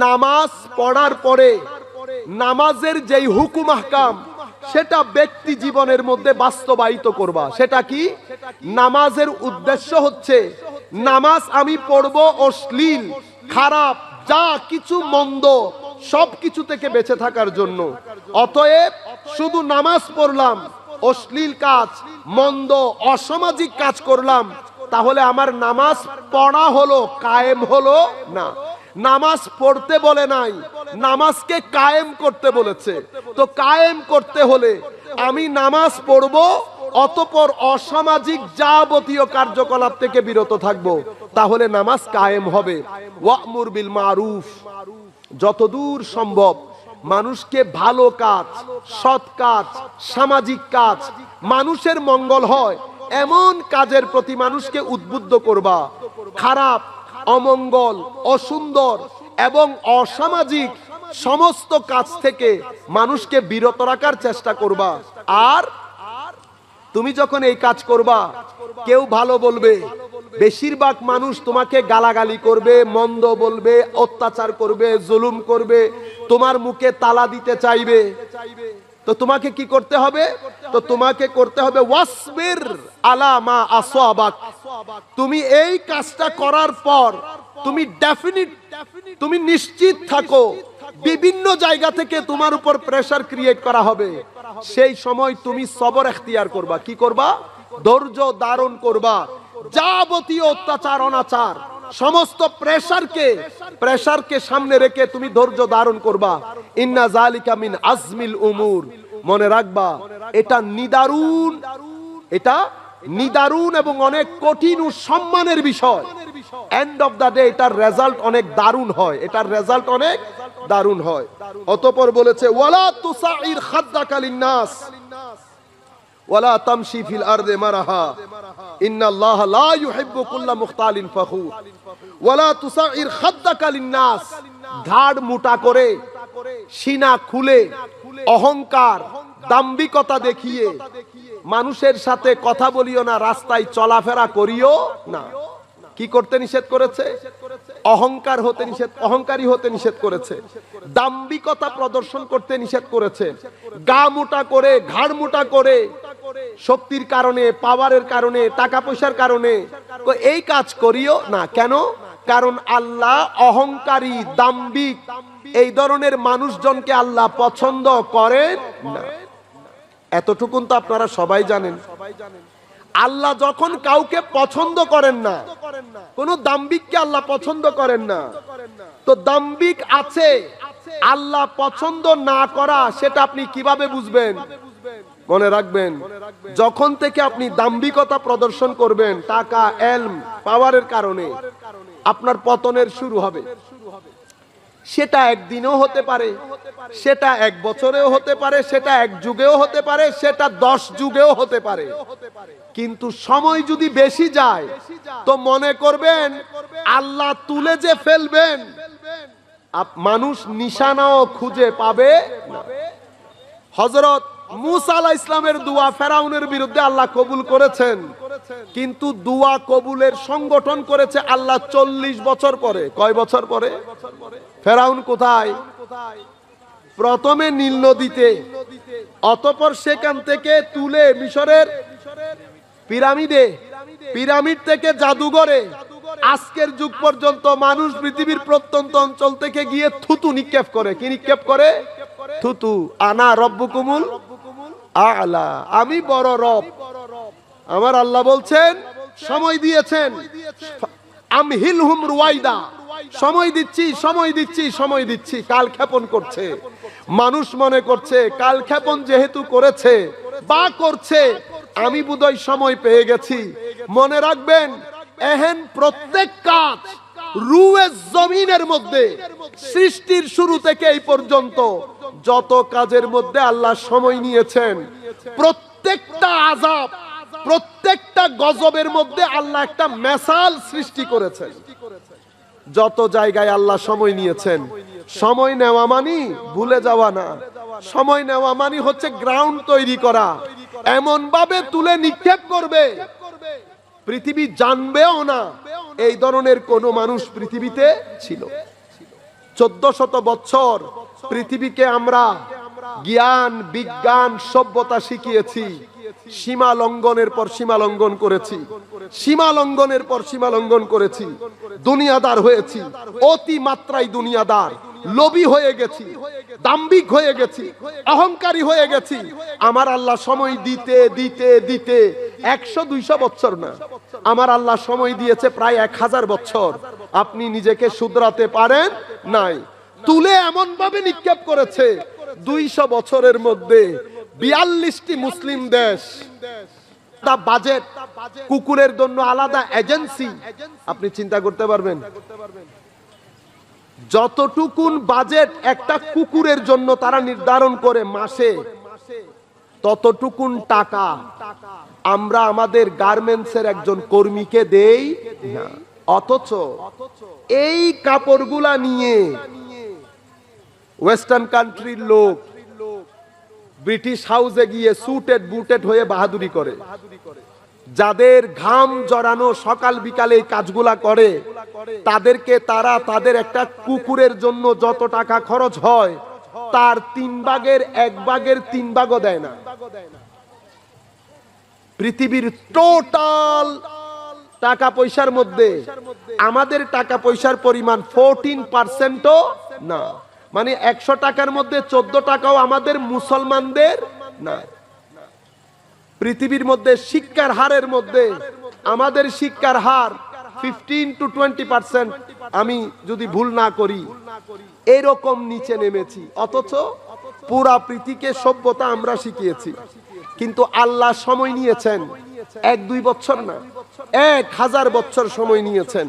নামাজ পড়ার পরে নামাজের যেই হুকুম আহকাম সেটা ব্যক্তি জীবনের মধ্যে বাস্তবায়িত করবা। সেটা কি? নামাজের উদ্দেশ্য হচ্ছে নামাজ আমি পড়বো অশ্লীল, খারাপ, যা কিছু মন্দ সব কিছু থেকে বেঁচে থাকার জন্য। অতএব শুধু নামাজ পড়লাম, অশ্লীল কাজ, মন্দ, অসামাজিক কাজ করলাম, তাহলে আমার নামাজ পড়া হলো, কায়েম হলো না। নামাজ পড়তে বলে নাই, নামাজকে কায়েম করতে বলেছে। তো কায়েম করতে হলে আমি নামাজ পড়বো অতঃপর অসামাজিক যাবতীয় কার্যকলাপ থেকে বিরত থাকব, তাহলে নামাজ কায়েম হবে। ওয়া'মুর বিল মারুফ, যতদূর সম্ভব মানুষকে ভালো কাজ, সৎ কাজ, সামাজিক কাজ, মানুষের মঙ্গল হয় এমন কাজের প্রতি মানুষকে উদ্বুদ্ধ করবা। খারাপ, অমঙ্গল, অসুন্দর এবং অসামাজিক সমস্ত কাজ থেকে মানুষকে বিরত রাখার চেষ্টা করবা। আর তুমি যখন এই কাজ করবা, কেউ ভালো বলবে, বেশিরভাগ মানুষ তোমাকে গালাগালি করবে, মন্দ বলবে, অত্যাচার করবে, জুলুম করবে, তোমার মুখে তালা দিতে চাইবে। তো তোমাকে কি করতে হবে? তো তোমাকে করতে হবে ওয়াসবির আলা মা আসাবাক। তুমি এই কাজটা করার পর তুমি নিশ্চিত থাকো বিভিন্ন জায়গা থেকে তোমার উপর প্রেসার ক্রিয়েট করা হবে। সেই সময় তুমি সবর এখতিয়ার করবা। কি করবা? ধৈর্য ধারণ করবা। যাবতীয় অত্যাচার, অনাচার, সমস্ত প্রেসারকে সামনে রেখে তুমি ধৈর্য ধারণ করবা। ইন্না যালিকা মিন আজমিল উমুর। মনে রাখবা, এটা নিদারুন এবং অনেক কঠিন ও সম্মানের বিষয়। এন্ড অফ দা ডে এটার রেজাল্ট অনেক দারুণ হয়, এটার রেজাল্ট অনেক দারুণ হয়। অতঃপর বলেছে ওয়ালা তুসাইর খাদ্দাকা লিন্নাস ওয়ালা তামশি ফিল আরদি মারাহা ইন্নাল্লাহা লা ইউহিব্বু কুল্লা মুখতালিন ফখুর। ওয়ালা তুসাইর খাদ্দাকা লিন্নাস, ঘাড় মোটা করে, সিনা খুলে, অহংকার, দাম্ভিকতা দেখিয়ে মানুষের সাথে কথা বলিও না, রাস্তায় চলাফেরা করিও না। কি করতে নিষেধ করেছে? অহংকারী হতে নিষেধ করেছে, দাম্ভিকতা প্রদর্শন করতে নিষেধ করেছে। গা মোটা করে, ঘাড় মোটা করে, শক্তির কারণে, পাওয়ারের কারণে, টাকা পয়সার কারণে এই কাজ করিও না। কেন? কারণ আল্লাহ অহংকারী, দাম্ভিক এই ধরনের মানুষজনকে আল্লাহ পছন্দ করেন না। এতটুকুন তো আপনারা সবাই জানেন। আল্লাহ যখন কাউকে পছন্দ করেন না, কোন দাম্ভিককে আল্লাহ পছন্দ করেন না। তো দাম্ভিক আছে, আল্লাহ পছন্দ না করা সেটা আপনি কিভাবে বুঝবেন? মনে রাখবেন, যখন থেকে আপনি দাম্ভিকতা প্রদর্শন করবেন টাকা, এলম, পাওয়ারের কারণে, আপনার পতনের শুরু হবে। সেটা একদিনও হতে পারে, সেটা এক বছরেও হতে পারে, সেটা এক যুগেও হতে পারে, সেটা 10 যুগেও হতে পারে। কিন্তু সময় যদি বেশি যায় তো মনে করবেন আল্লাহ তুলে যে ফেলবেন, মানুষ নিশানাও খুঁজে পাবে না। হযরত মুসা আলাইহিস সালামের দোয়া ফেরাউনের বিরুদ্ধে আল্লাহ কবুল করেছেন, কিন্তু দোয়া কবুলের সংগঠন করেছে আল্লাহ 40 বছর পরে। কয় বছর পরে? ফেরাউন কোথায়? প্রথমে নীল নদীতে, অতঃপর সেখান থেকে তুলে মিশরের পিরামিড থেকে জাদুঘরে, আজকের যুগ পর্যন্ত মানুষ পৃথিবীর প্রত্যন্ত অঞ্চল থেকে গিয়ে থুতু নিক্ষেপ করে। কি নিক্ষেপ করে? থুতু। আনা রব্বুকুমুল আ'লা, আমি বড় রব। আমার আল্লাহ বলছেন, সময় দিয়েছেন, আমহিলহুম রুয়াইদা, সময় দিচ্ছি, সময় দিচ্ছি, সময় দিচ্ছি। কাল ক্ষেপণ করছে। মানুষ মনে করছে কাল ক্ষেপণ যেহেতু করেছে বা করছে, আমি বোধহয় সময় পেয়ে গেছি। মনে রাখবেন, এহেন প্রত্যেক কাজ রুয়ে জমিনের মধ্যে সৃষ্টির শুরু থেকে এই পর্যন্ত যত কাজের মধ্যে আল্লাহ সময় নিয়েছেন, প্রত্যেকটা আযাব, প্রত্যেকটা গজবের মধ্যে আল্লাহ একটা মেসাল সৃষ্টি করেছেন। যত জায়গায় আল্লাহ সময় নিয়েছেন, সময় নেওয়া মানে ভুলে যাওয়া না। সময় নেওয়া মানে হচ্ছে গ্রাউন্ড তৈরি করা, এমন ভাবে তুলে নিক্ষেপ করবে পৃথিবী জানবেও না এই ধরনের কোন মানুষ পৃথিবীতে ছিল। 1400 বছর পৃথিবীকে আমরা জ্ঞান, বিজ্ঞান, সভ্যতা শিখিয়েছি। সীমা লঙ্ঘনের পর সীমা লঙ্ঘন করেছি, সীমা লঙ্ঘনের পর সীমা লঙ্ঘন করেছি, দুনিয়াদার হয়েছি, অতি মাত্রায় দুনিয়াদার, লোভী হয়ে গেছি, দাম্ভিক হয়ে গেছি, অহংকারী হয়ে গেছি। আমার আল্লাহ সময় দিতে দিতে দিতে 100-200 বছর না, আমার আল্লাহ সময় দিয়েছে প্রায় 1000 বছর। আপনি নিজেকে শুধরাতে পারেন নাই। তুলে এমন ভাবে নিক্ষেপ করেছে 200 বছরের মধ্যে 42টি মুসলিম দেশ তা বাজেট কুকুরের জন্য আলাদা এজেন্সি। আপনি চিন্তা করতে পারবেন যতটুকুন বাজেট একটা কুকুরের জন্য তারা নির্ধারণ করে মাসে, ততটুকুন টাকা আমরা আমাদের গার্মেন্টসের একজন কর্মীকে দেই না। অথচ এই কাপড়গুলা নিয়ে ওয়েস্টার্ন কান্ট্রির লোক ব্রিটিশ হাউসে গিয়ে সুটেড বুটেড হয়ে বাহাদুরি করে। যাদের ঘাম জড়ানো সকাল বিকালে এই কাজগুলা করে তাদেরকে তারা তাদের একটা কুকুরের জন্য যত টাকা খরচ হয় তার 3 ভাগের 1 ভাগের 3 ভাগও দেয় না। পৃথিবীর টোটাল টাকা পয়সার মধ্যে আমাদের টাকা পয়সার পরিমাণ 14%ও না। মানে 100 টাকার মধ্যে 14 টাকাও আমাদের মুসলমানদের না। পৃথিবীর মধ্যে শিক্ষার হারের মধ্যে আমাদের শিক্ষার হার 15 to 20%, আমি যদি ভুল না করি, এরকম নিচে নেমেছি। অথচ পুরা পৃথিবীকে সভ্যতা আমরা শিখিয়েছি। কিন্তু আল্লাহ সময় নিয়েছেন 1-2 বছর না, 1000 বছর সময় নিয়েছেন।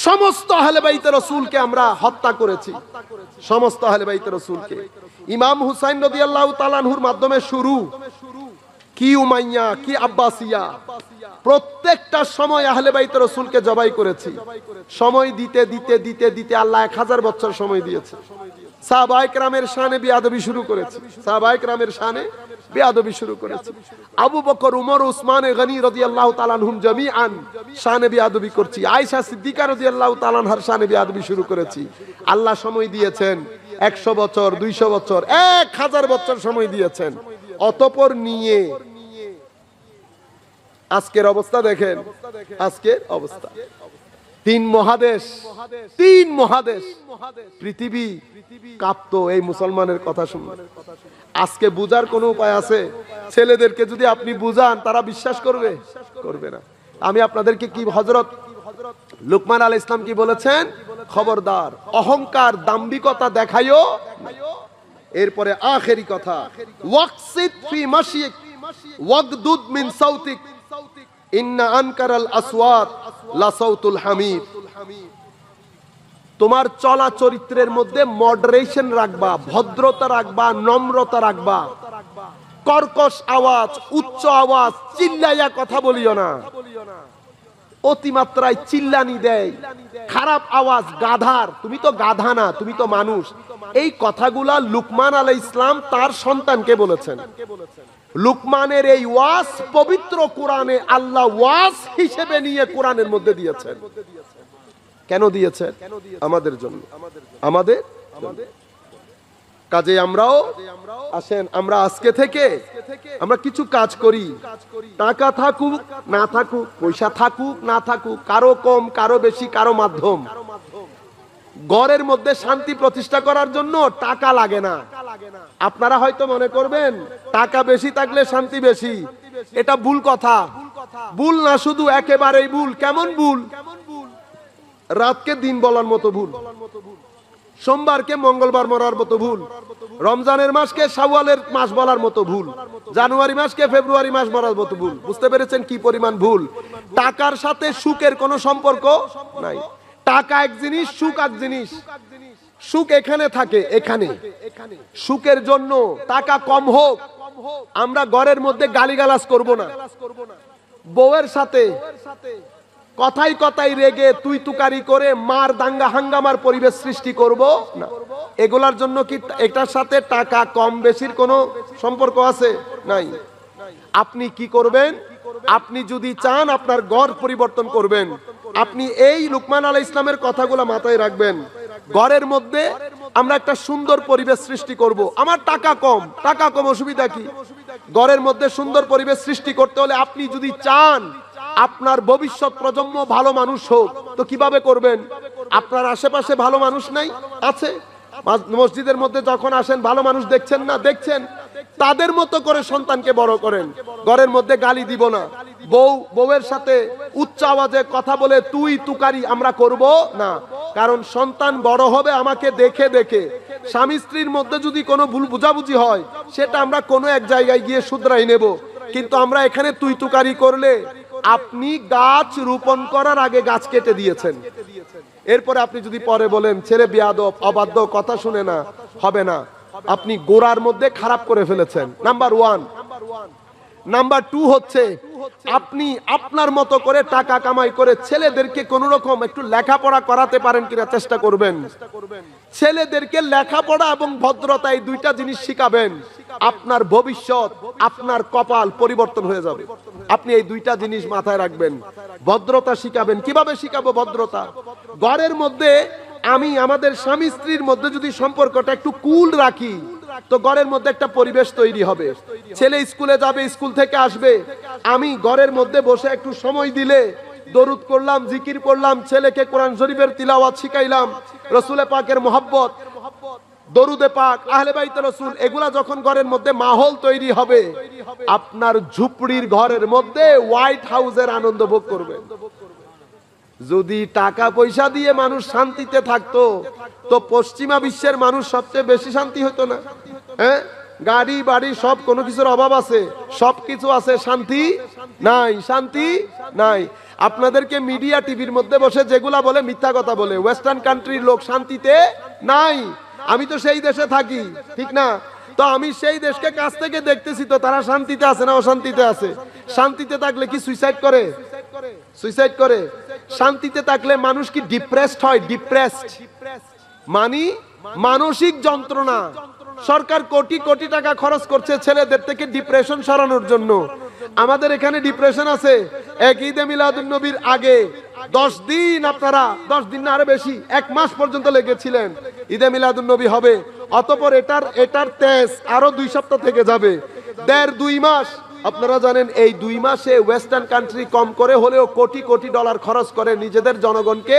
সমস্ত আহলে বাইতে রাসূলকে আমরা হত্যা করেছি, সমস্ত আহলে বাইতে রাসূলকে। ইমাম হুসাইন রাদিয়াল্লাহু তাআলা আনহুর মাধ্যমে শুরু, কি উমাইয়া কি আব্বাসিয়া, প্রত্যেকটা সময় আহলে বাইতে রাসূলকে জবাই করেছি। সময় দিতে দিতে দিতে দিতে আল্লাহ 1000 বছর সময় দিয়েছে। সাহাবায়ে কেরামের শানে বেয়াদবি শুরু করেছে, সাহাবায়ে কেরামের শানে বেয়াদবি শুরু করেছে। আবু বকর, উমর, উসমান গনি রাদিয়াল্লাহু তাআলা আনহুম জামিআন শানে বেয়াদবি করছি। আয়েশা সিদ্দিকা রাদিয়াল্লাহু তাআলা আনহার শানে বেয়াদবি শুরু করেছি। আল্লাহ সময় দিয়েছেন 100 বছর, 200 বছর, 1000 বছর সময় দিয়েছেন। অতঃপর নিয়ে আজকের অবস্থা দেখেন, আজকের অবস্থা 3 মহাদেশ পৃথিবী কাঁপতো এই মুসলমানের কথা শুনে। আজকে বুঝার কোনো উপায় আছে? ছেলেদেরকে যদি আপনি বুঝান তারা বিশ্বাস করবে? করবে না। আমি আপনাদেরকে কি হযরত লুকমান আলাইহিস সালাম কি বলেছেন? খবরদার অহংকার দাম্ভিকতা দেখাইও। এরপরে আখেরি কথা, ওয়াকসিদ ফি মাশিক ওয়াগদুদ মিন সাউতিক ইন্না আনকারাল আসওয়াত লা সাউতুল হামিদ। তোমার চলা চরিত্রের মধ্যে মডারেশন রাখবা, ভদ্রতা রাখবা, নম্রতা রাখবা। কর্কশ আওয়াজ, উচ্চ আওয়াজ, চিল্লাইয়া কথা বলিও না। অতিমাত্রায় চিল্লানি দেয়, খারাপ আওয়াজ, গাধার, তুমি তো গাধা না, তুমি তো মানুষ। এই কথাগুলা লুকমান আলাইহিস সালাম তার সন্তানকে বলেছেন। লুকমানের এই ওয়াজ পবিত্র কোরআনে আল্লাহ ওয়াজ হিসেবে নিয়ে কোরআনের মধ্যে দিয়েছেন। কেন দিয়েছেন? আমাদের জন্য, আমাদের কাজে আমরাও আসেন, আমরা আজকে থেকে আমরা কিছু কাজ করি। টাকা থাকুক না থাকুক, পয়সা থাকুক না থাকুক, কারো কম কারো বেশি, কারো মাধ্যম, ঘরের মধ্যে শান্তি প্রতিষ্ঠা করার জন্য টাকা লাগে না। আপনারা হয়তো মনে করবেন টাকা বেশি থাকলে শান্তি বেশি। এটা ভুল কথা, ভুল না, শুধু একেবারেই ভুল। কেমন ভুল? রাতকে দিন বলার মতো ভুল, সোমবারকে মঙ্গলবার মরার মতো ভুল, রমজানের মাসকে শাওয়ালের মাস বলার মতো ভুল, জানুয়ারি মাসকে ফেব্রুয়ারি মাস বলার মতো ভুল। বুঝতে পেরেছেন কি পরিমাণ ভুল? টাকার সাথে সুখের কোনো সম্পর্ক নাই। টাকা এক জিনিস, সুখ এক জিনিস। সুখ এখানে থাকে, এখানে। সুখের জন্য টাকা কম হোক, আমরা ঘরের মধ্যে গালিগালাজ করব না। বউয়ের সাথে কথাই কথাই রেগে তুই তুকারি করে মার দাঙ্গা হাঙ্গামার পরিবেশ সৃষ্টি করব না। এগুলার জন্য কি এটার সাথে টাকা কম বেশির কোনো সম্পর্ক আছে? নাই। আপনি কি করবেন? আপনি যদি চান আপনার ঘর পরিবর্তন করবেন, আপনি এই লুকমান আলাইহিস সালামের কথাগুলো মাথায় রাখবেন। ঘরের মধ্যে আমরা একটা সুন্দর পরিবেশ সৃষ্টি করব। আমার টাকা কম, টাকা কম, অসুবিধা কি? ঘরের মধ্যে সুন্দর পরিবেশ সৃষ্টি করতে হলে আপনি যদি চান আপনার ভবিষ্যৎ প্রজন্ম ভালো মানুষ হোক, তো কিভাবে করবেন? আপনার আশেপাশে ভালো মানুষ নাই? আছে। মসজিদের মধ্যে যখন আসেন ভালো মানুষ দেখছেন না? দেখছেন। তাদের মতো করে সন্তানকে বড় করেন। ঘরের মধ্যে গালি দিব না, বউয়ের সাথে উচ্চ আওয়াজে কথা বলে তুই তুকারি আমরা করব না। কারণ সন্তান বড় হবে আমাকে দেখে দেখে, স্বামী স্ত্রীর মধ্যে যদি কোনো ভুল বুঝাবুঝি হয় সেটা আমরা কোনো এক জায়গায় গিয়ে শুধরাই নেব, কিন্তু আমরা এখানে তুই তুকারি করলে আপনি গাছ রোপণ করার আগে গাছ কেটে দিয়েছেন। এরপরে আপনি যদি পরে বলেন ছেলে বেয়াদব অবাধ্য কথা শুনে না, হবে না, আপনি গোড়ার মধ্যে খারাপ করে ফেলেছেন। Number one. নাম্বার টু হচ্ছে আপনি আপনার মতো করে টাকা কামাই করে ছেলেদেরকে কোন রকম একটু লেখাপড়া করাতে পারেন কিনা চেষ্টা করবেন। ছেলেদেরকে লেখাপড়া এবং ভদ্রতা এই দুইটা জিনিস শিখাবেন, আপনার ভবিষ্যৎ আপনার কপাল পরিবর্তন হয়ে যাবে। আপনি এই দুইটা জিনিস মাথায় রাখবেন। ভদ্রতা শিখাবেন। কিভাবে শিখাবো ভদ্রতা? ঘরের মধ্যে আমি আমাদের স্বামী স্ত্রীর মধ্যে যদি সম্পর্কটা একটু কুল রাখি তো ঘরের মধ্যে একটা পরিবেশ তৈরি হবে। ছেলে স্কুলে যাবে, স্কুল থেকে আসবে, আমি ঘরের মধ্যে বসে একটু সময় দিলে দরুদ করলাম, জিকির করলাম, ছেলেকে কোরআন শরীফের তিলাওয়াত শিখাইলাম, রসুলে পাকের মোহাব্বত, দরুদে পাক, আহলে বাইতে রসুল, এগুলা যখন ঘরের মধ্যে মাহৌল তৈরি হবে আপনার ঝুপড়ির ঘরের মধ্যে হোয়াইট হাউসের আনন্দ ভোগ করবে। যদি টাকা পয়সা দিয়ে মানুষ শান্তিতে থাকতো তো পশ্চিমা বিশ্বের মানুষ সবচেয়ে বেশি শান্তি হতো না? হ্যাঁ, গাড়ি বাড়ি সব কোনো কিছুর অভাব আছে, সব কিছু আছে, শান্তি নাই, শান্তি নাই। আপনাদেরকে মিডিয়া টিভির মধ্যে বসে যেগুলা বলে মিথ্যা কথা বলে। ওয়েস্টার্ন কান্ট্রির লোক শান্তিতে নাই। আমি তো সেই দেশে থাকি, ঠিক না? তো আমি সেই দেশকে কাছ থেকে দেখতেছি, তো তারা শান্তিতে আছে না অশান্তিতে আছে? শান্তিতে থাকলে কি সুইসাইড করে? সুইসাইড করে। শান্তিতে থাকলে মানুষ কি ডিপ্রেসড হয়? ডিপ্রেসড মানে মানসিক যন্ত্রণা। সরকার কোটি কোটি টাকা খরচ করছে ছেলেদের থেকে ডিপ্রেশন সরানোর জন্য। আমাদের এখানে ডিপ্রেশন আছে। এক ঈদে মিলাদুন নবীর আগে 10 দিন, আপনারা 10 দিন না আরো বেশি, 1 মাস পর্যন্ত লেগেছিলেন ঈদে মিলাদুন নবী হবে। অতঃপর এটার তেজ আরো 2 সপ্তাহ থেকে যাবে, 1.5-2 মাস। আপনারা জানেন এই 2 মাসে ওয়েস্টার্ন কান্ট্রি কম করে হলেও কোটি কোটি ডলার খরচ করে নিজেদের জনগণকে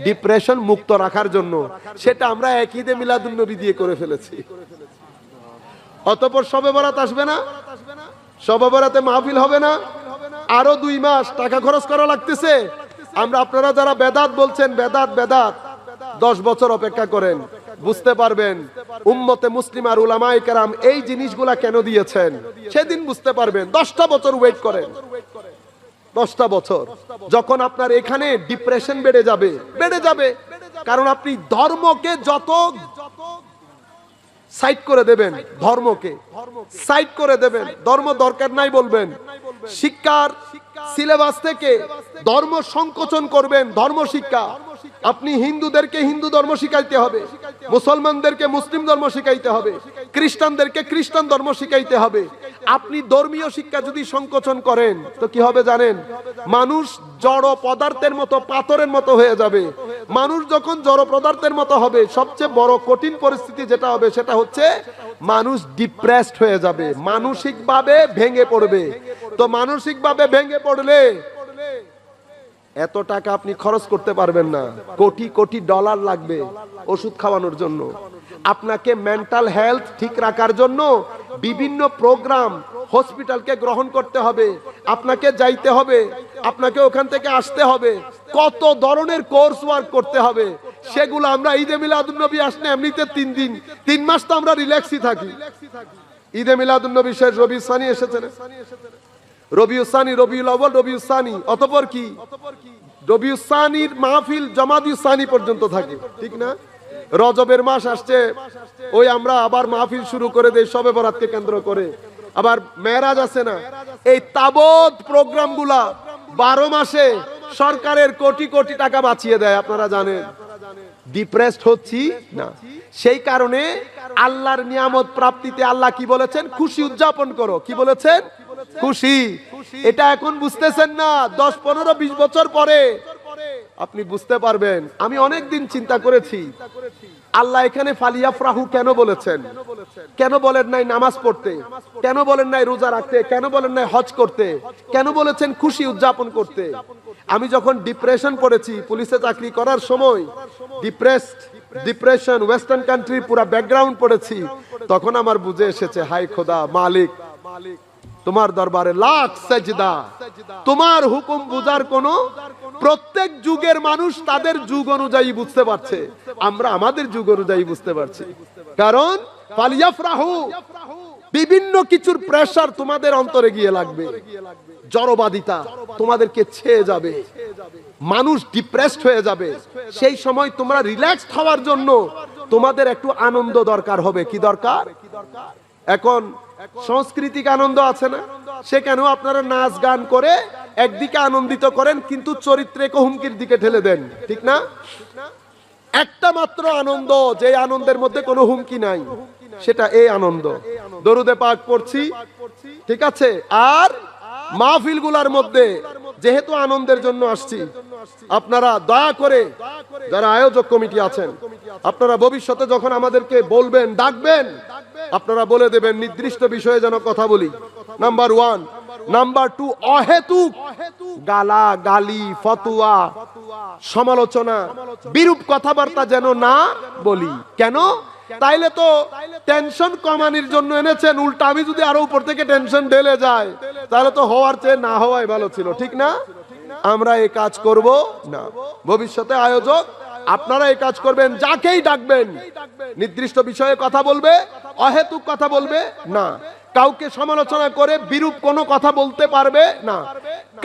ডিপ্রেশন মুক্ত রাখার জন্য। সেটা আমরা এক ঈদে মিলাদুন নবী দিয়ে করে ফেলেছি। অতঃপর শবে বরাত আসবে না, শবে বরাতে মাহফিল হবে না, আরো 2 মাস টাকা খরচ করা লাগতেছে। আপনারা যারা বেদাত বলছেন, বেদাত 10 বছর অপেক্ষা করেন, বুঝতে পারবেন উম্মতে মুসলিমার উলামায়ে কেরাম এই জিনিসগুলা কেন দিয়েছেন, সেদিন বুঝতে পারবেন। 10টা বছর ওয়েট করেন, 10টা বছর। যখন আপনার এখানে ডিপ্রেশন বেড়ে যাবে, কারণ আপনি ধর্মকে যত সাইড করে দেবেন, ধর্মকে সাইড করে দেবেন, ধর্ম দরকার নাই বলবেন, শিক্ষার সিলেবাস থেকে ধর্ম সংকোচন করবেন, ধর্ম শিক্ষা। আপনি হিন্দুদেরকে হিন্দু ধর্ম শিখাইতে হবে, মুসলমানদেরকে মুসলিম ধর্ম শিখাইতে হবে, খ্রিস্টানদেরকে খ্রিস্টান ধর্ম শিখাইতে হবে। আপনি ধর্মীয় শিক্ষা যদি সংকোচন করেন তো কি হবে জানেন? মানুষ জড় পদার্থের মতো, পাথরের মতো হয়ে যাবে। মানুষ যখন জড় পদার্থের মতো হবে, সবচেয়ে বড় কঠিন পরিস্থিতি যেটা হবে সেটা হচ্ছে মানুষ ডিপ্রেসড হয়ে যাবে, মানসিকভাবে ভেঙে পড়বে। তো মানসিকভাবে ভেঙে পড়লে এত টাকা আপনি খরচ করতে পারবেন না, কোটি কোটি ডলার লাগবে ওষুধ খাওয়ানোর জন্য। আপনাকে মেন্টাল হেলথ ঠিক রাখার জন্য বিভিন্ন প্রোগ্রাম হসপিটালকে গ্রহণ করতে হবে, আপনাকে যাইতে হবে, আপনাকে ওখান থেকে আসতে হবে, কত ধরনের কোর্স ওয়ার্ক করতে হবে। সেগুলো আমরা ঈদে মিলাদুন নবী আসলে এমনিতে 3 দিন 3 মাস তো আমরা রিল্যাক্সই থাকি। ঈদে মিলাদুন নবী শেষ, রবিউল সানি এসেছে, রবিউল সানি, রবিউল আউয়াল, রবিউল সানি, অতঃপর কি রবিউল সানির মাহফিল জামাদিউল সানি পর্যন্ত থাকে, ঠিক না? রজবের মাস আসছে, ওই আমরা আবার মাহফিল শুরু করে দেই শবে বরাতকে কেন্দ্র করে। আবার মেরাজ আছে না? এই তাবৎ প্রোগ্রামগুলা 12 মাসে সরকারের কোটি কোটি টাকা বাঁচিয়ে দেয়, আপনারা জানেন। ডিপ্রেসড হচ্ছি না, সেই কারণে আল্লাহর নিয়ামত প্রাপ্তিতে আল্লাহ কি বলেছেন? খুশি উদযাপন করো। কি বলেছেন? খুশি। এটা এখন বুঝতেছেন না, 10, 15, 20 বছর পরে আপনি বুঝতে পারবেন। আমি অনেক দিন চিন্তা করেছি আল্লাহ এখানে ফালিয়াফরাহু কেন বলেছেন? কেন বলেন নাই নামাজ পড়তে? কেন বলেন নাই রোজা রাখতে? কেন বলেন নাই হজ করতে? কেন বলেছেন খুশি উদযাপন করতে? আমি যখন ডিপ্রেশন পড়েছি পুলিশে চাকরি করার সময়, ডিপ্রেশন ওয়েস্টার্ন কান্ট্রির পুরো ব্যাকগ্রাউন্ড পড়েছি, তখন আমার বুঝে এসেছে হায় খোদা মালিক, তোমার দরবারে লাখ সাজদা, তোমার হুকুম বুঝার প্রত্যেক যুগের মানুষ তাদের যুগ অনুযায়ী বুঝতে পারছে, আমরা আমাদের যুগ অনুযায়ী বুঝতে পারছি। কারণ ফালিয়াফরাহু, বিভিন্ন কিছুর প্রেসার তোমাদের অন্তরে গিয়ে লাগবে, জড়বাদিতা তোমাদেরকে ছেয়ে যাবে, মানুষ ডিপ্রেসড হয়ে যাবে। সেই সময় তোমরা রিল্যাক্সড হওয়ার জন্য তোমাদের একটু আনন্দ দরকার হবে। কি দরকার? এখন সাংস্কৃতিক আনন্দ আছে না, সেখানেও আপনারা নাচ গান করে একদিকে আনন্দিত করেন, কিন্তু চরিত্রকে হুমকির দিকে ঠেলে দেন, ঠিক না? একটা মাত্র আনন্দ, যে আনন্দের মধ্যে কোনো হুমকি নাই, সেটা এই আনন্দ। দরুদে পাক পড়ছি, ঠিক আছে? আর মাহফিল গুলার মধ্যে যেহেতু আনন্দের জন্য আসছি, আপনারা দয়া করে যারা আয়োজক কমিটি আছেন, আপনারা ভবিষ্যতে যখন আমাদেরকে বলবেন, ডাকবেন, আপনারা বলে দেবেন নির্দিষ্ট বিষয়ে যেন কথা বলি, নাম্বার 1। নাম্বার 2, অহেতুক গালা গালি, ফতোয়া, সমালোচনা, বিরূপ কথাবার্তা যেন না বলি। কেন? তাইলে তো টেনশন কমানোর জন্য এনেছেন, উল্টা আমি যদি আরো উপর থেকে টেনশন ঢেলে যায়, তাহলে তো হওয়ার চেয়ে না হওয়াই ভালো ছিল, ঠিক না? আমরা এই কাজ করব না। ভবিষ্যতে আয়োজক আপনারা এই কাজ করবেন, যাকেই ডাকবেন নির্দিষ্ট বিষয়ে কথা বলবে, অহেতুক কথা বলবে না, কাউকে সমালোচনা করে বিরূপ কোনো কথা বলতে পারবে না।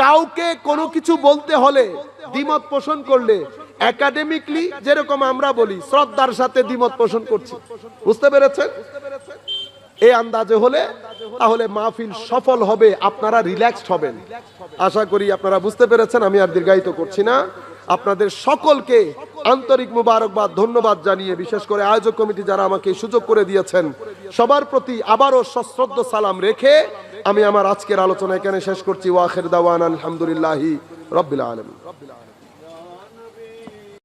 কাউকে কোনো কিছু বলতে হলে, দ্বিমত পোষণ করলে একাডেমিকলি যেরকম আমরা বলি, শ্রদ্ধার সাথে দ্বিমত পোষণ করছি। বুঝতে পেরেছেন? এই আন্দাজে হলে তাহলে মাহফিল সফল হবে, আপনারা রিল্যাক্সড হবেন। আশা করি আপনারা বুঝতে পেরেছেন। আমি আর দীর্ঘায়িত করছি না। আপনাদের সকলকে আন্তরিক মুবারকবাদ, ধন্যবাদ জানিয়ে, বিশেষ করে আয়োজক কমিটি যারা আমাকে সুযোগ করে দিয়েছেন, সবার প্রতি আবারও সশ্রদ্ধ সালাম রেখে আমি আমার আজকের আলোচনা এখানে শেষ করছি। ওয়া আখির দাওয়ানা আলহামদুলিল্লাহি রাব্বিল আলামিন।